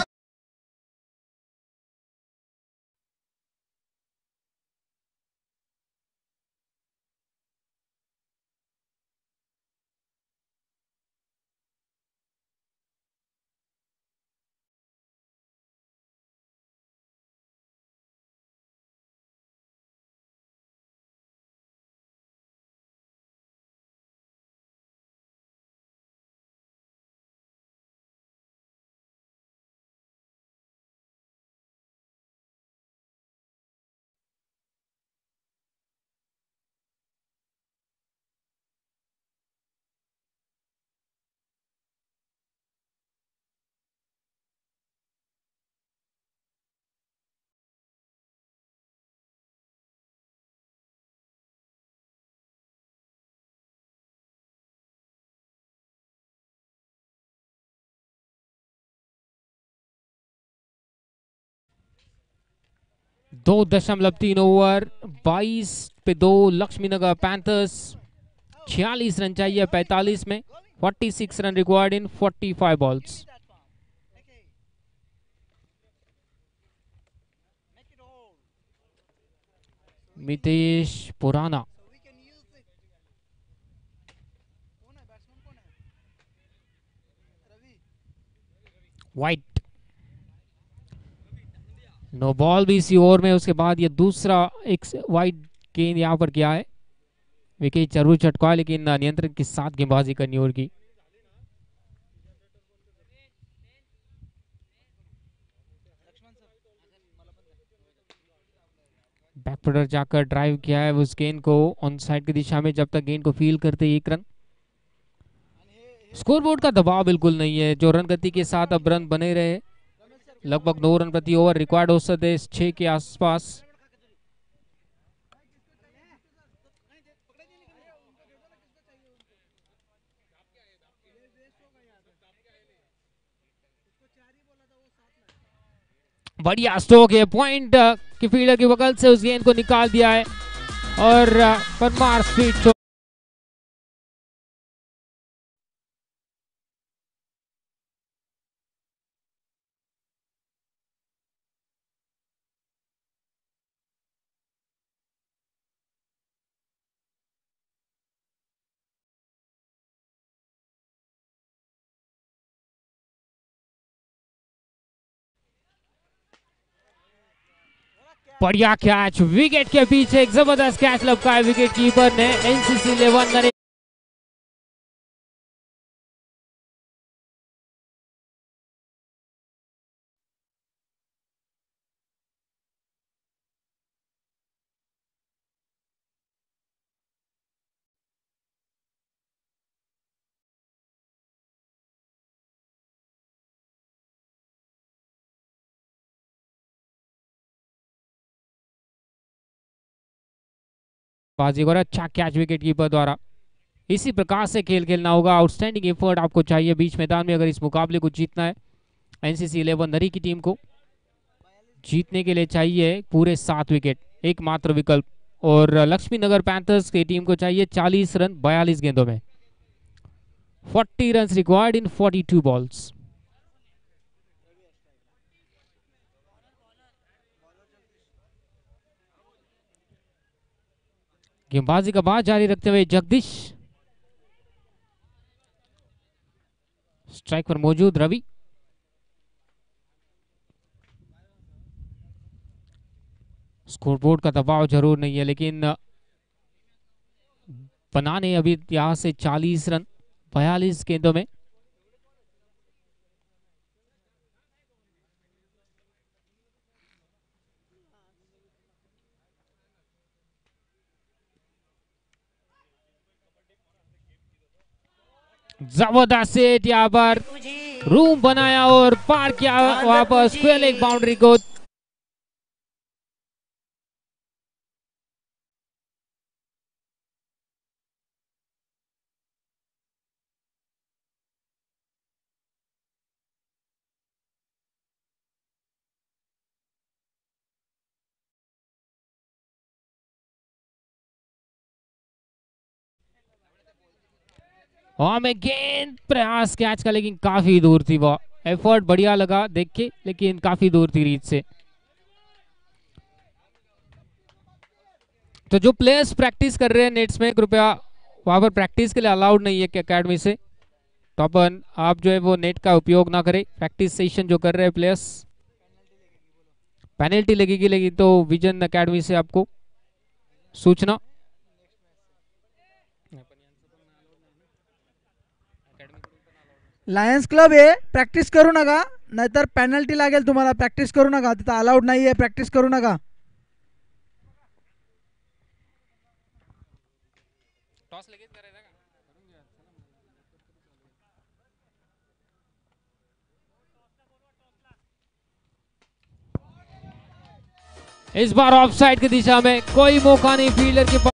A: 2.3 ओवर, 22 पे 2 लक्ष्मीनगर पैंथर्स। 46 रन चाहिए 45 में। 46 run required in 45 balls. Mitesh पुराना, वाइट, नो बॉल भी इसी ओवर में। उसके बाद ये दूसरा एक वाइट गेंद यहाँ पर किया है, विकेट जरूर चटका है लेकिन नियंत्रण के साथ गेंदबाजी करनी होगी। बैकफुटर जाकर ड्राइव किया है उस गेंद को ऑन साइड की दिशा में। जब तक गेंद को फील करते 1 रन। स्कोरबोर्ड का दबाव बिल्कुल नहीं है, जो रन गति के साथ अब रन बने रहे। लगभग 9 रन प्रति ओवर रिकॉर्ड औसत है 6 के आसपास। बढ़िया स्ट्रोक है, पॉइंट की फील्डर की बगल से उस गेंद को निकाल दिया है और परमार स्पीड। बढ़िया कैच, विकेट के पीछे एक जबरदस्त कैच लपका है विकेट कीपर ने। एनसीसी 11 बाजी और अच्छा कैच विकेट कीपर द्वारा। इसी प्रकार से खेल खेलना होगा। आउटस्टैंडिंग एफर्ट आपको चाहिए बीच मैदान में अगर इस मुकाबले को जीतना है। एनसीसी 11 नरी की टीम को जीतने के लिए चाहिए पूरे 7 विकेट, एकमात्र विकल्प। और लक्ष्मी नगर पैंथर्स की टीम को चाहिए 40 रन 42 गेंदों में। 40 रन रिक्वायर्ड इन 42 बॉल्स। गेंदबाजी का बात जारी रखते हुए जगदीश स्ट्राइक पर मौजूद। रवि, स्कोरबोर्ड का दबाव जरूर नहीं है लेकिन बनाने अभी यहां से 40 रन 42 गेंदों में। जबरदस्त सेट यहाँ पर रूम बनाया और पार किया वापस स्क्वायर लेग बाउंड्री को। वहां में गेंद प्रयास कैच का लेकिन काफी दूर थी वो। एफर्ट बढ़िया लगा देख के लेकिन काफी दूर थी रीच से। तो जो प्लेयर्स प्रैक्टिस कर रहे हैं नेट्स में, कृपया वहां पर प्रैक्टिस के लिए अलाउड नहीं है कि अकेडमी से। तो अपन आप जो है वो नेट का उपयोग ना करें। प्रैक्टिस सेशन जो कर रहे हैं प्लेयर्स, पेनल्टी लगेगी लेगी तो विजन अकेडमी से आपको सूचना।
B: लायन्स क्लब आहे, प्रॅक्टिस करू नका नाहीतर पेनल्टी लागेल तुम्हाला. प्रॅक्टिस करू नका, तिथं अलाउड नाही आहे, प्रॅक्टिस करू नका.
A: टॉस लगेच करायचा का? इस बार ऑफसाइड की दिशा में कोई मौका नहीं फील्डर के पास।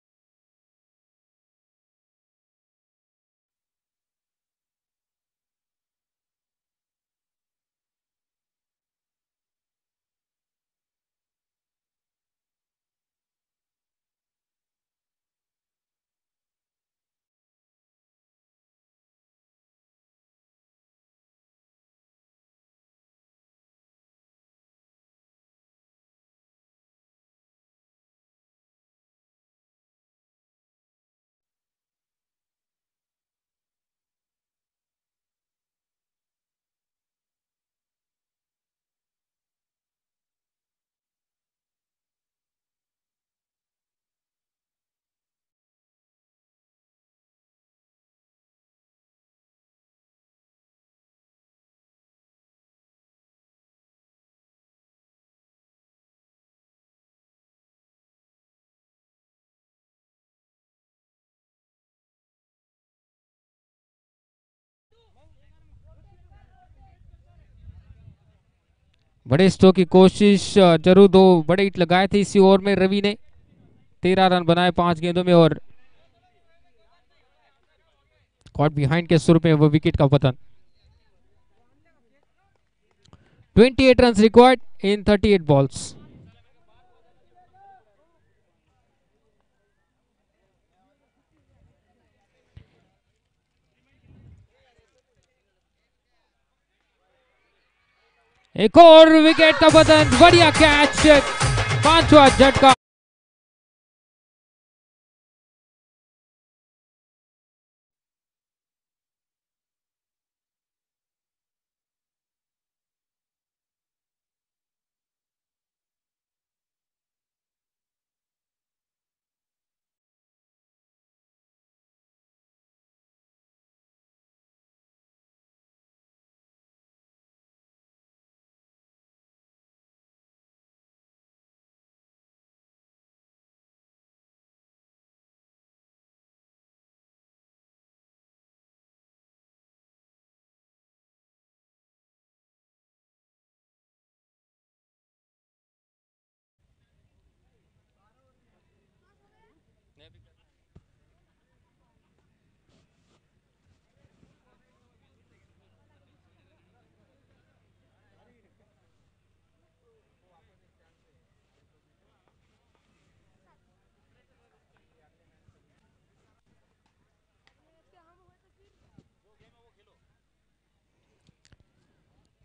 A: बड़े स्ट्रोक की कोशिश जरूर, दो बड़े हिट लगाए थे इसी ओवर में रवि ने। 13 रन बनाए 5 गेंदों में और कॉट बिहाइंड के स्वरूप में वो विकेट का पतन। 28 रन रिक्वायर्ड इन 38 बॉल्स। एक और विकेट का पतन, बढ़िया कैच, पांचवा झटका।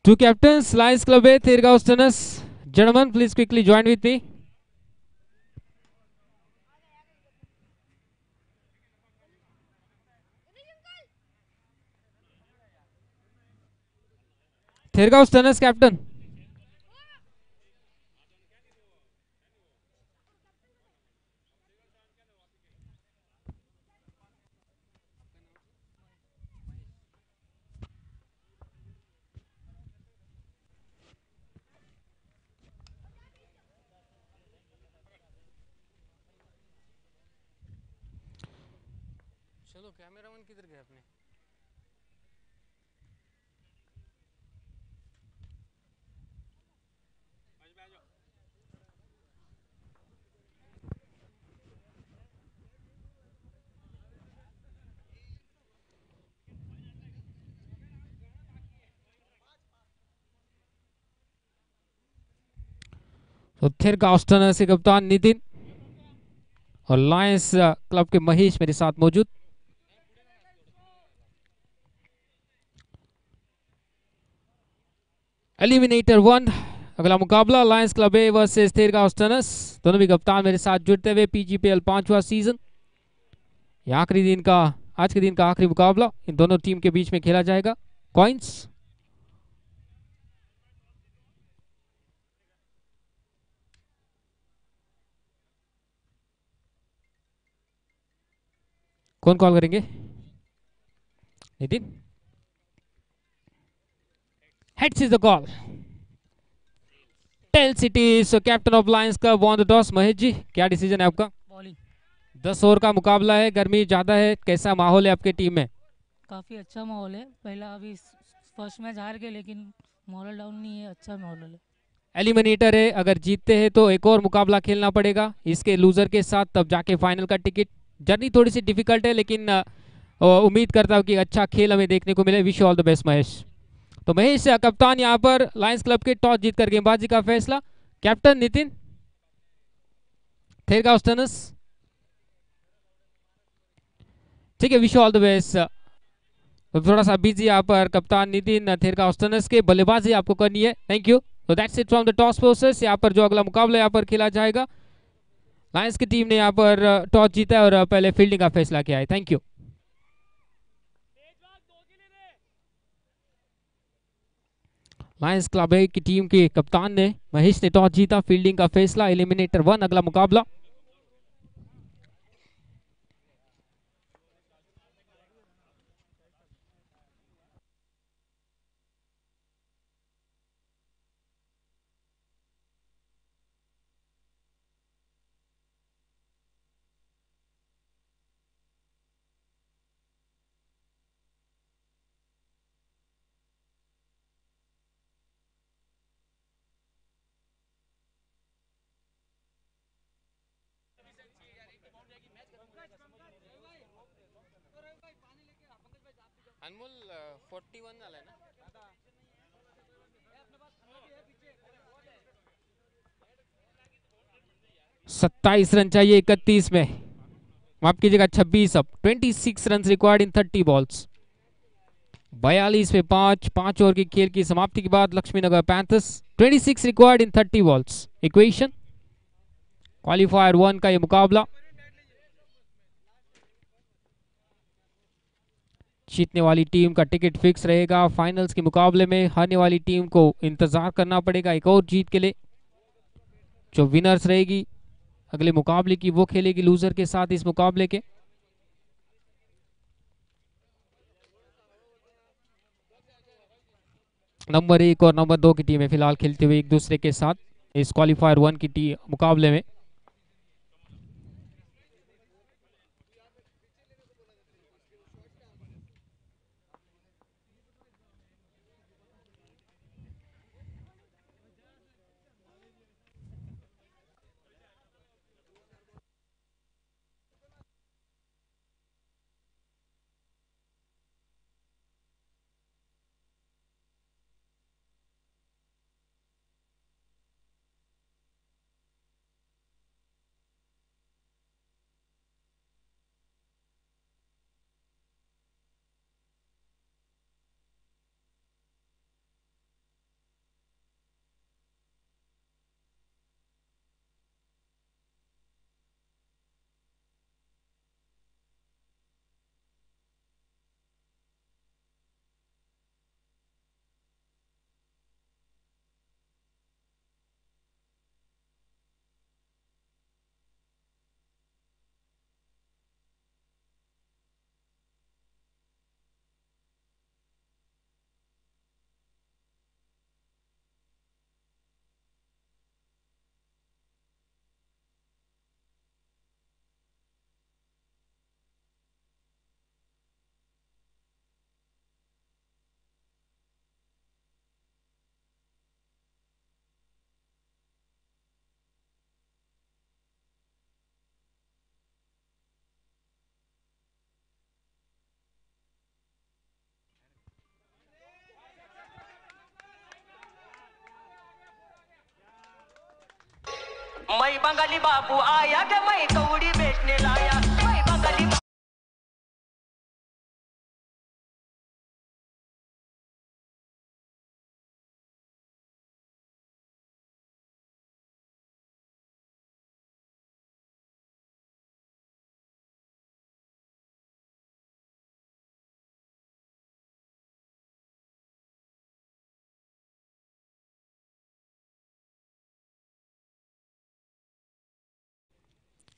A: Two captains, Lions Club A, Thirgaus Tennis. Gentlemen, please quickly join with me. Thirgaus Tennis captain. चलो कैमरामैन किधर गए अपने? तो थिरगाउस टेनिस के कप्तान नितिन और लायंस क्लब के महेश मेरे साथ मौजूद। एलिमिनेटर 1 अगला मुकाबला लायंस क्लब ए वर्सेस थिरगाउस टेनिस। दोनों भी कप्तान मेरे साथ जुड़ते हुए। पीजीपीएल 5वां सीजन, ये आखिरी दिन का, आज के दिन का आखिरी मुकाबला इन दोनों टीम के बीच में खेला जाएगा। कॉइंस कौन कॉल करेंगे? Nitin. Heads is the call. Tail सिटी, so captain of lions club won the toss. Mahesh ji, क्या डिसीजन है आपका?
C: बॉलिंग।
A: 10 ओवर का मुकाबला है, गर्मी ज्यादा है, कैसा माहौल है आपके टीम में?
C: काफ़ी अच्छा माहौल है। पहला अभी फर्स्ट मैच हार गए, लेकिन मॉरल डाउन नहीं है, अच्छा माहौल है।
A: एलिमिनेटर है, अगर जीतते हैं तो एक और मुकाबला खेलना पड़ेगा इसके लूजर के साथ, तब जाके फाइनल का टिकट। जर्नी थोड़ी सी डिफिकल्ट है, लेकिन उम्मीद करता हूँ कि अच्छा खेल हमें देखने को मिले। Wish all the best Mahesh. तो महेश कप्तान यहाँ पर लायंस क्लब के, टॉस जीतकर गेंदबाजी का फैसला। कैप्टन नितिन, थिरगाउस टेनिस। ठीक है, विश ऑल द बेस्ट। तो थोड़ा सा बिजी यहाँ पर कप्तान नितिन, थिरगाउस टेनिस के बल्लेबाजी आपको करनी है। Thank you. तो that's it from the toss process. यहाँ पर जो अगला मुकाबला यहाँ पर खेला जाएगा, लायंस की टीम ने यहाँ पर टॉस जीता है और पहले फील्डिंग का फैसला किया है। Thank you. लायंस क्लब ए की टीम के कप्तान ने, महेश ने टॉस जीता, फील्डिंग का फैसला। एलिमिनेटर 1 अगला मुकाबला। अनमोल 41 झालाय ना. 27 रन चाहिए 31 में. माफ कीजिएगा 26. अब 26 रन रिक्वायर्ड इन 30 बॉल्स. 42 पे 5 ओवर की खेल की समाप्ति के बाद Laxmi Nagar panthers 26 required in 30 balls. Equation qualifier 1 का ये मुकाबला. जीतने वाली टीम का टिकट फिक्स रहेगा. फाइनल्स के मुकाबले में हारने वाली टीम को इंतजार करना पड़ेगा एक और जीत के लिए. जो विनर्स रहेगी अगले मुकाबले की वो खेलेगी लूजर के साथ इस मुकाबले के. नंबर 1 और नंबर 2 की टीमें फिलहाल खेलते हुए एक दूसरे के साथ इस क्वालिफायर 1 की मुकाबले में.
D: मैं बंगाली बाबू आया के मैं कौड़ी बेचने लाया. मैं बंगाली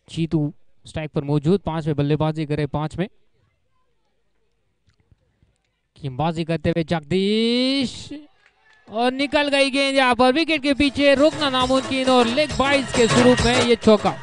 A: चीतू स्ट्राइक पर मौजूद. 5 में बल्लेबाजी करे 5 में. गेंदबाजी करते हुए जगदीश और निकल गई गेंद. यहाँ पर विकेट के पीछे रोकना नामुमकिन और लेग बाइज के स्वरूप में ये चौका.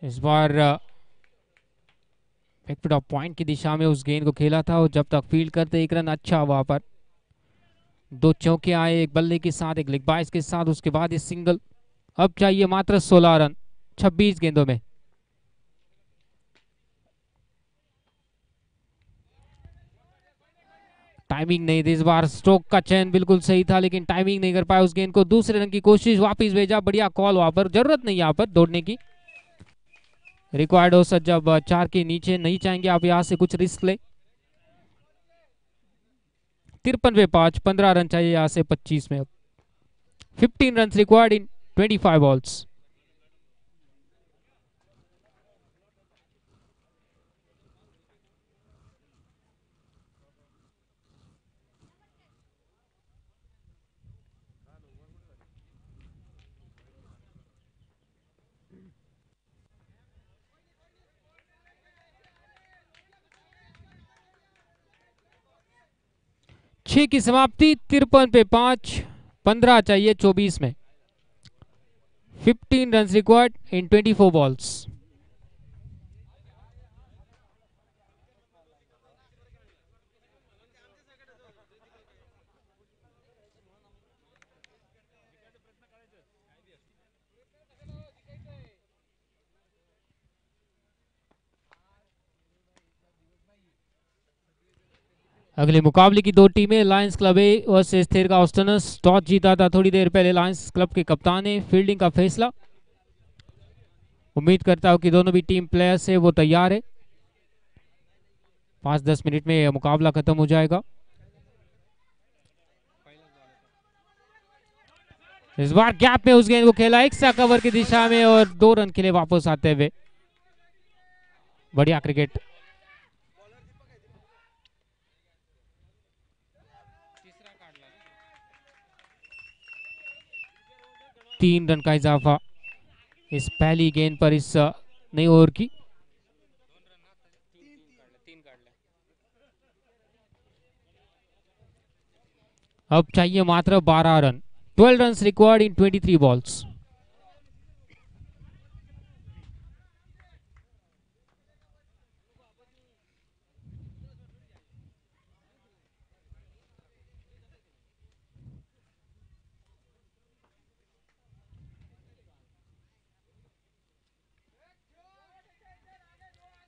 A: इस बार बैकफुट ऑफ पॉइंट की दिशा में उस गेंद को खेला था और जब तक फील्ड करते एक रन अच्छा वहां पर. 2 चौके आए एक बल्ले के साथ एक लेग बाइज के साथ. उसके बाद ये सिंगल. अब चाहिए मात्र 16 रन 26 गेंदों में. टाइमिंग नहीं थी इस बार. स्ट्रोक का चयन बिल्कुल सही था लेकिन टाइमिंग नहीं कर पाया उस गेंद को. दूसरे रन की कोशिश वापस भेजा. बढ़िया कॉल वहां पर. जरूरत नहीं यहाँ पर दौड़ने की. रिक्वायर्ड हो सर जब 4 के नीचे नहीं चाहेंगे आप यहाँ से कुछ रिस्क ले. 53 पे 5 15 रन चाहिए यहाँ से 25 में. अब 15 रन रिक्वायर्ड इन 25 बॉल्स. 6 की समाप्ति 53 पे 5, 15 चाहिए 24 में। 15 रन रिक्वायर्ड इन 24 बॉल्स। अगले मुकाबले की दो टीमें लायंस क्लब ए वर्सेस थेरगा ऑस्टनस। टॉस जीता था थोड़ी देर पहले लायंस क्लब के कप्तान ने। फील्डिंग का फैसला। उम्मीद करता हूं कि दोनों भी टीम प्लेयर्स है वो तैयार है। 5-10 मिनट में यह मुकाबला खत्म हो जाएगा। इस बार गैप में उस गेंद को खेला एक्स्ट्रा कवर की दिशा में और 2 रन के लिए वापस आते हुए। बढ़िया क्रिकेट। 3 रन का इजाफा इस पहली गेंद पर इस नई ओवर की। अब चाहिए मात्र 12 run. 12 run required in 23 balls.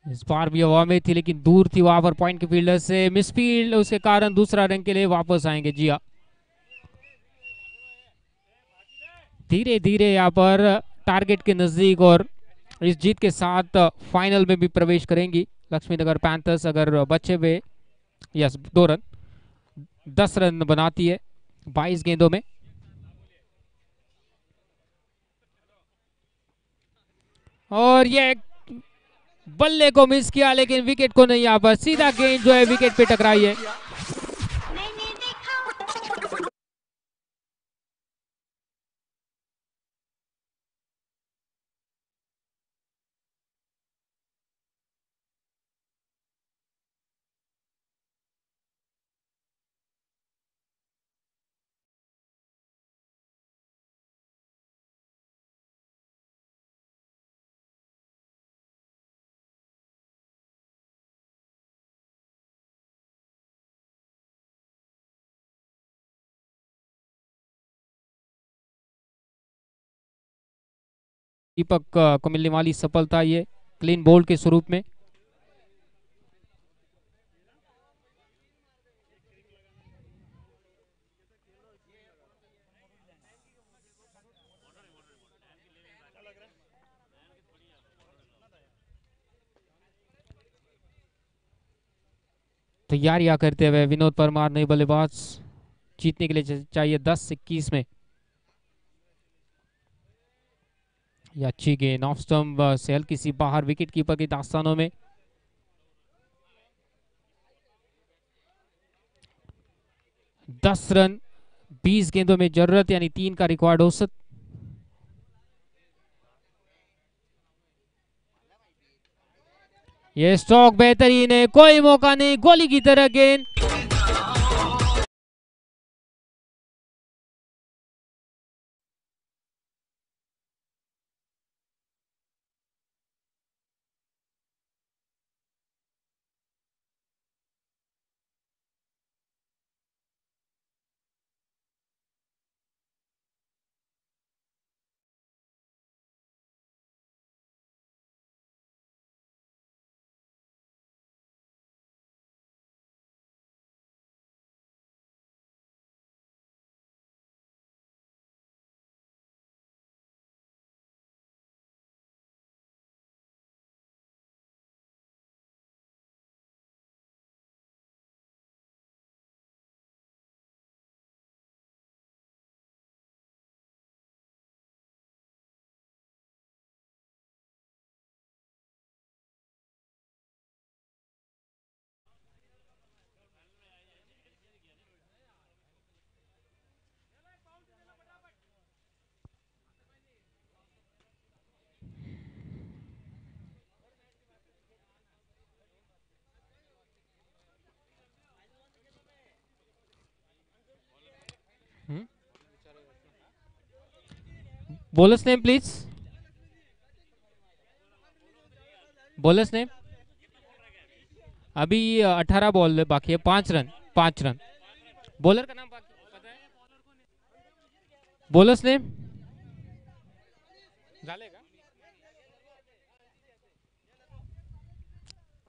A: इस बार भी हवा में थी लेकिन दूर थी वहां पर पॉइंट के फील्डर से। मिसफील्ड उसके कारण दूसरा रन के लिए वापस आएंगे। जी हाँ, धीरे धीरे यहाँ पर टारगेट के नजदीक और इस जीत के साथ फाइनल में भी प्रवेश करेंगी लक्ष्मीनगर पैंथर्स। अगर बचे हुए यस 2 रन 10 रन बनाती है 22 गेंदों में। और ये बल्ले को मिस किया लेकिन विकेट को नहीं। यहाँ पर सीधा गेंद जो है विकेट पे टकराई है। दीपक को मिलने वाली सफलता ये क्लीन बोल्ड के स्वरूप में। तैयारियां करते हुए विनोद परमार नई बल्लेबाज। जीतने के लिए चाहिए 10-21 में। ये अच्छी गेंद ऑफ स्टंप से हल्की सी बाहर विकेट कीपर की दास्तानों में। 10 रन 20 गेंदों में जरूरत यानी 3 का रिकॉर्ड औसत। ये स्ट्रोक बेहतरीन है, कोई मौका नहीं, गोली की तरह गेंद। Bowlers name please, bowlers name. अभी 18 बॉल बाकी है, 5 रन, 5 रन। बॉलर का नाम पता है? बॉलर्स नेम झाले का?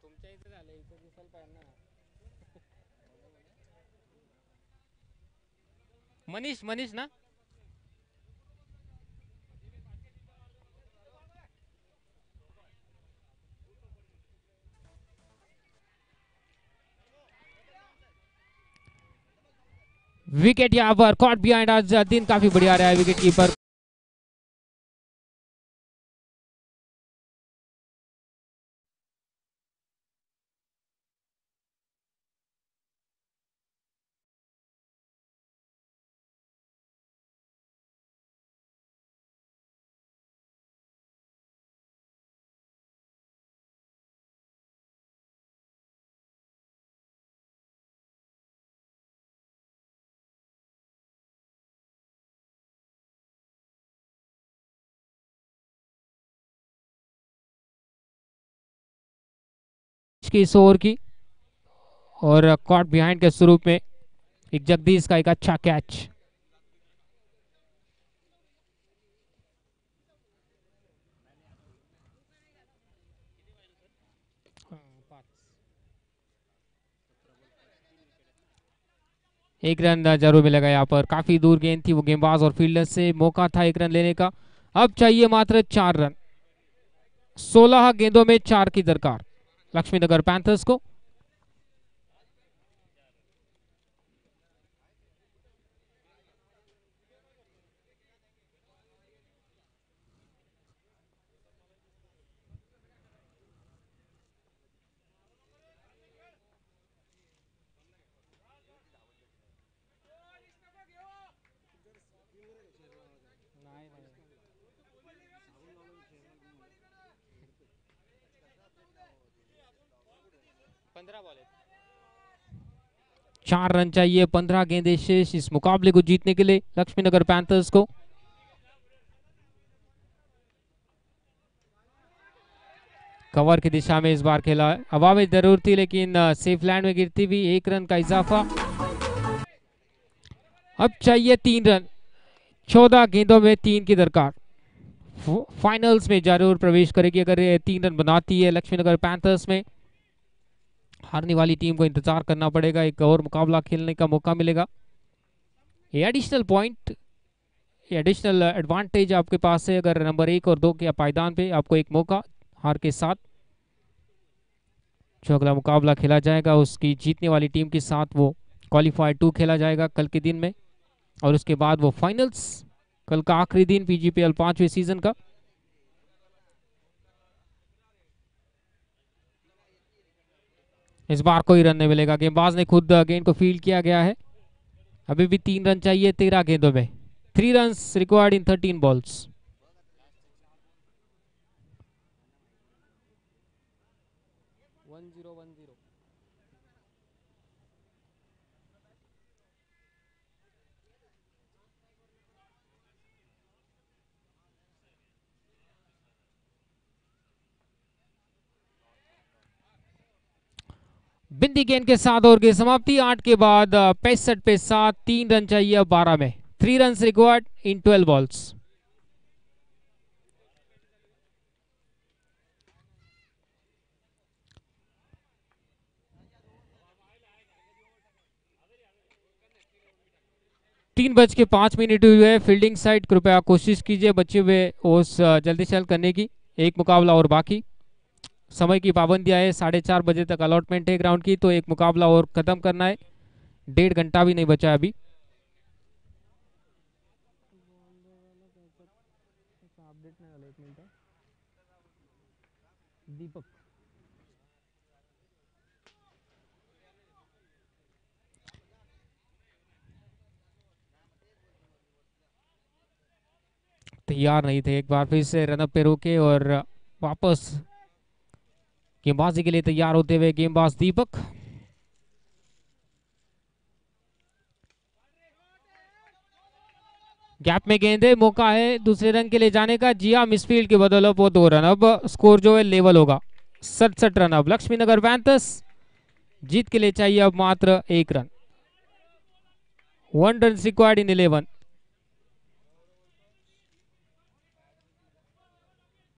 A: तुमच्या इथे झालं, इथे दिसायला पाहिजे ना. मनीष, मनीष ना? विकेट यहाँ पर कॉट बिहाइंड, आज दिन काफी बढ़िया रहा है विकेट कीपर। की इस ओवर की, और कॉट बिहाइंड के स्वरूप में एक जगदीश का एक अच्छा कैच। एक रन जरूर मिलेगा यहाँ पर, काफी दूर गेंद थी वो गेंदबाज और फील्डर से, मौका था एक रन लेने का। अब चाहिए मात्र 4 रन, 16 गेंदों में 4 की दरकार लक्ष्मीनगर पैंथर्स को। चार रन चाहिए, 15 गेंदें शेष इस मुकाबले को जीतने के लिए लक्ष्मीनगर पैंथर्स को। कवर की दिशा में इस बार खेला, हवा में जरूर थी लेकिन सेफ लैंड में गिरती हुई, 1 रन का इजाफा। अब चाहिए 3 रन, 14 गेंदों में 3 की दरकार। फाइनल्स में जरूर प्रवेश करेगी अगर ये 3 रन बनाती है लक्ष्मीनगर पैंथर्स में। हारने वाली टीम को इंतजार करना पड़ेगा, एक और मुकाबला खेलने का मौका मिलेगा। ये एडिशनल पॉइंट, एडिशनल एडवांटेज आपके पास है अगर नंबर 1 और 2 के पायदान पे आपको एक मौका हार के साथ। जो अगला मुकाबला खेला जाएगा उसकी जीतने वाली टीम के साथ वो क्वालीफायर 2 खेला जाएगा कल के दिन में, और उसके बाद वो फाइनल्स, कल का आखिरी दिन पीजीपीएल 5वें सीजन का। इस बार कोई रन नहीं मिलेगा, गेंदबाज ने खुद गेंद को फील्ड किया गया है। अभी भी 3 रन चाहिए 13 गेंदों में, 3 रन रिक्वायर्ड इन 13 बॉल्स। बिंदी गेंद के साथ ओवर की समाप्ति, 8 के बाद 65 पे 7, 3 रन चाहिए अब 12 में, 3 रन रिक्वायर्ड इन 12 बॉल्स। तीन बज के 5 मिनट हुए है। फील्डिंग साइड कृपया कोशिश कीजिए बचे हुए ओवर्स जल्दी से करने की, एक मुकाबला और बाकी। समय की पाबंदियां है, 4:30 बजे तक अलॉटमेंट है ग्राउंड की, तो एक मुकाबला और खत्म करना है, 1.5 घंटा भी नहीं बचा है अभी। दीपक तैयार नहीं थे, एक बार फिर से रनअप पे रोके और वापस गेंदबाजी के लिए तैयार होते हुए गेंदबाज दीपक। गैप में गेंद है, मौका है दूसरे रन के लिए जाने का। जिया मिसफील्ड की बदौलत वो 2 रन। अब स्कोर जो है लेवल होगा 67 रन। अब लक्ष्मी नगर पैंथर्स जीत के लिए चाहिए अब मात्र 1 रन। 1 run required in 11।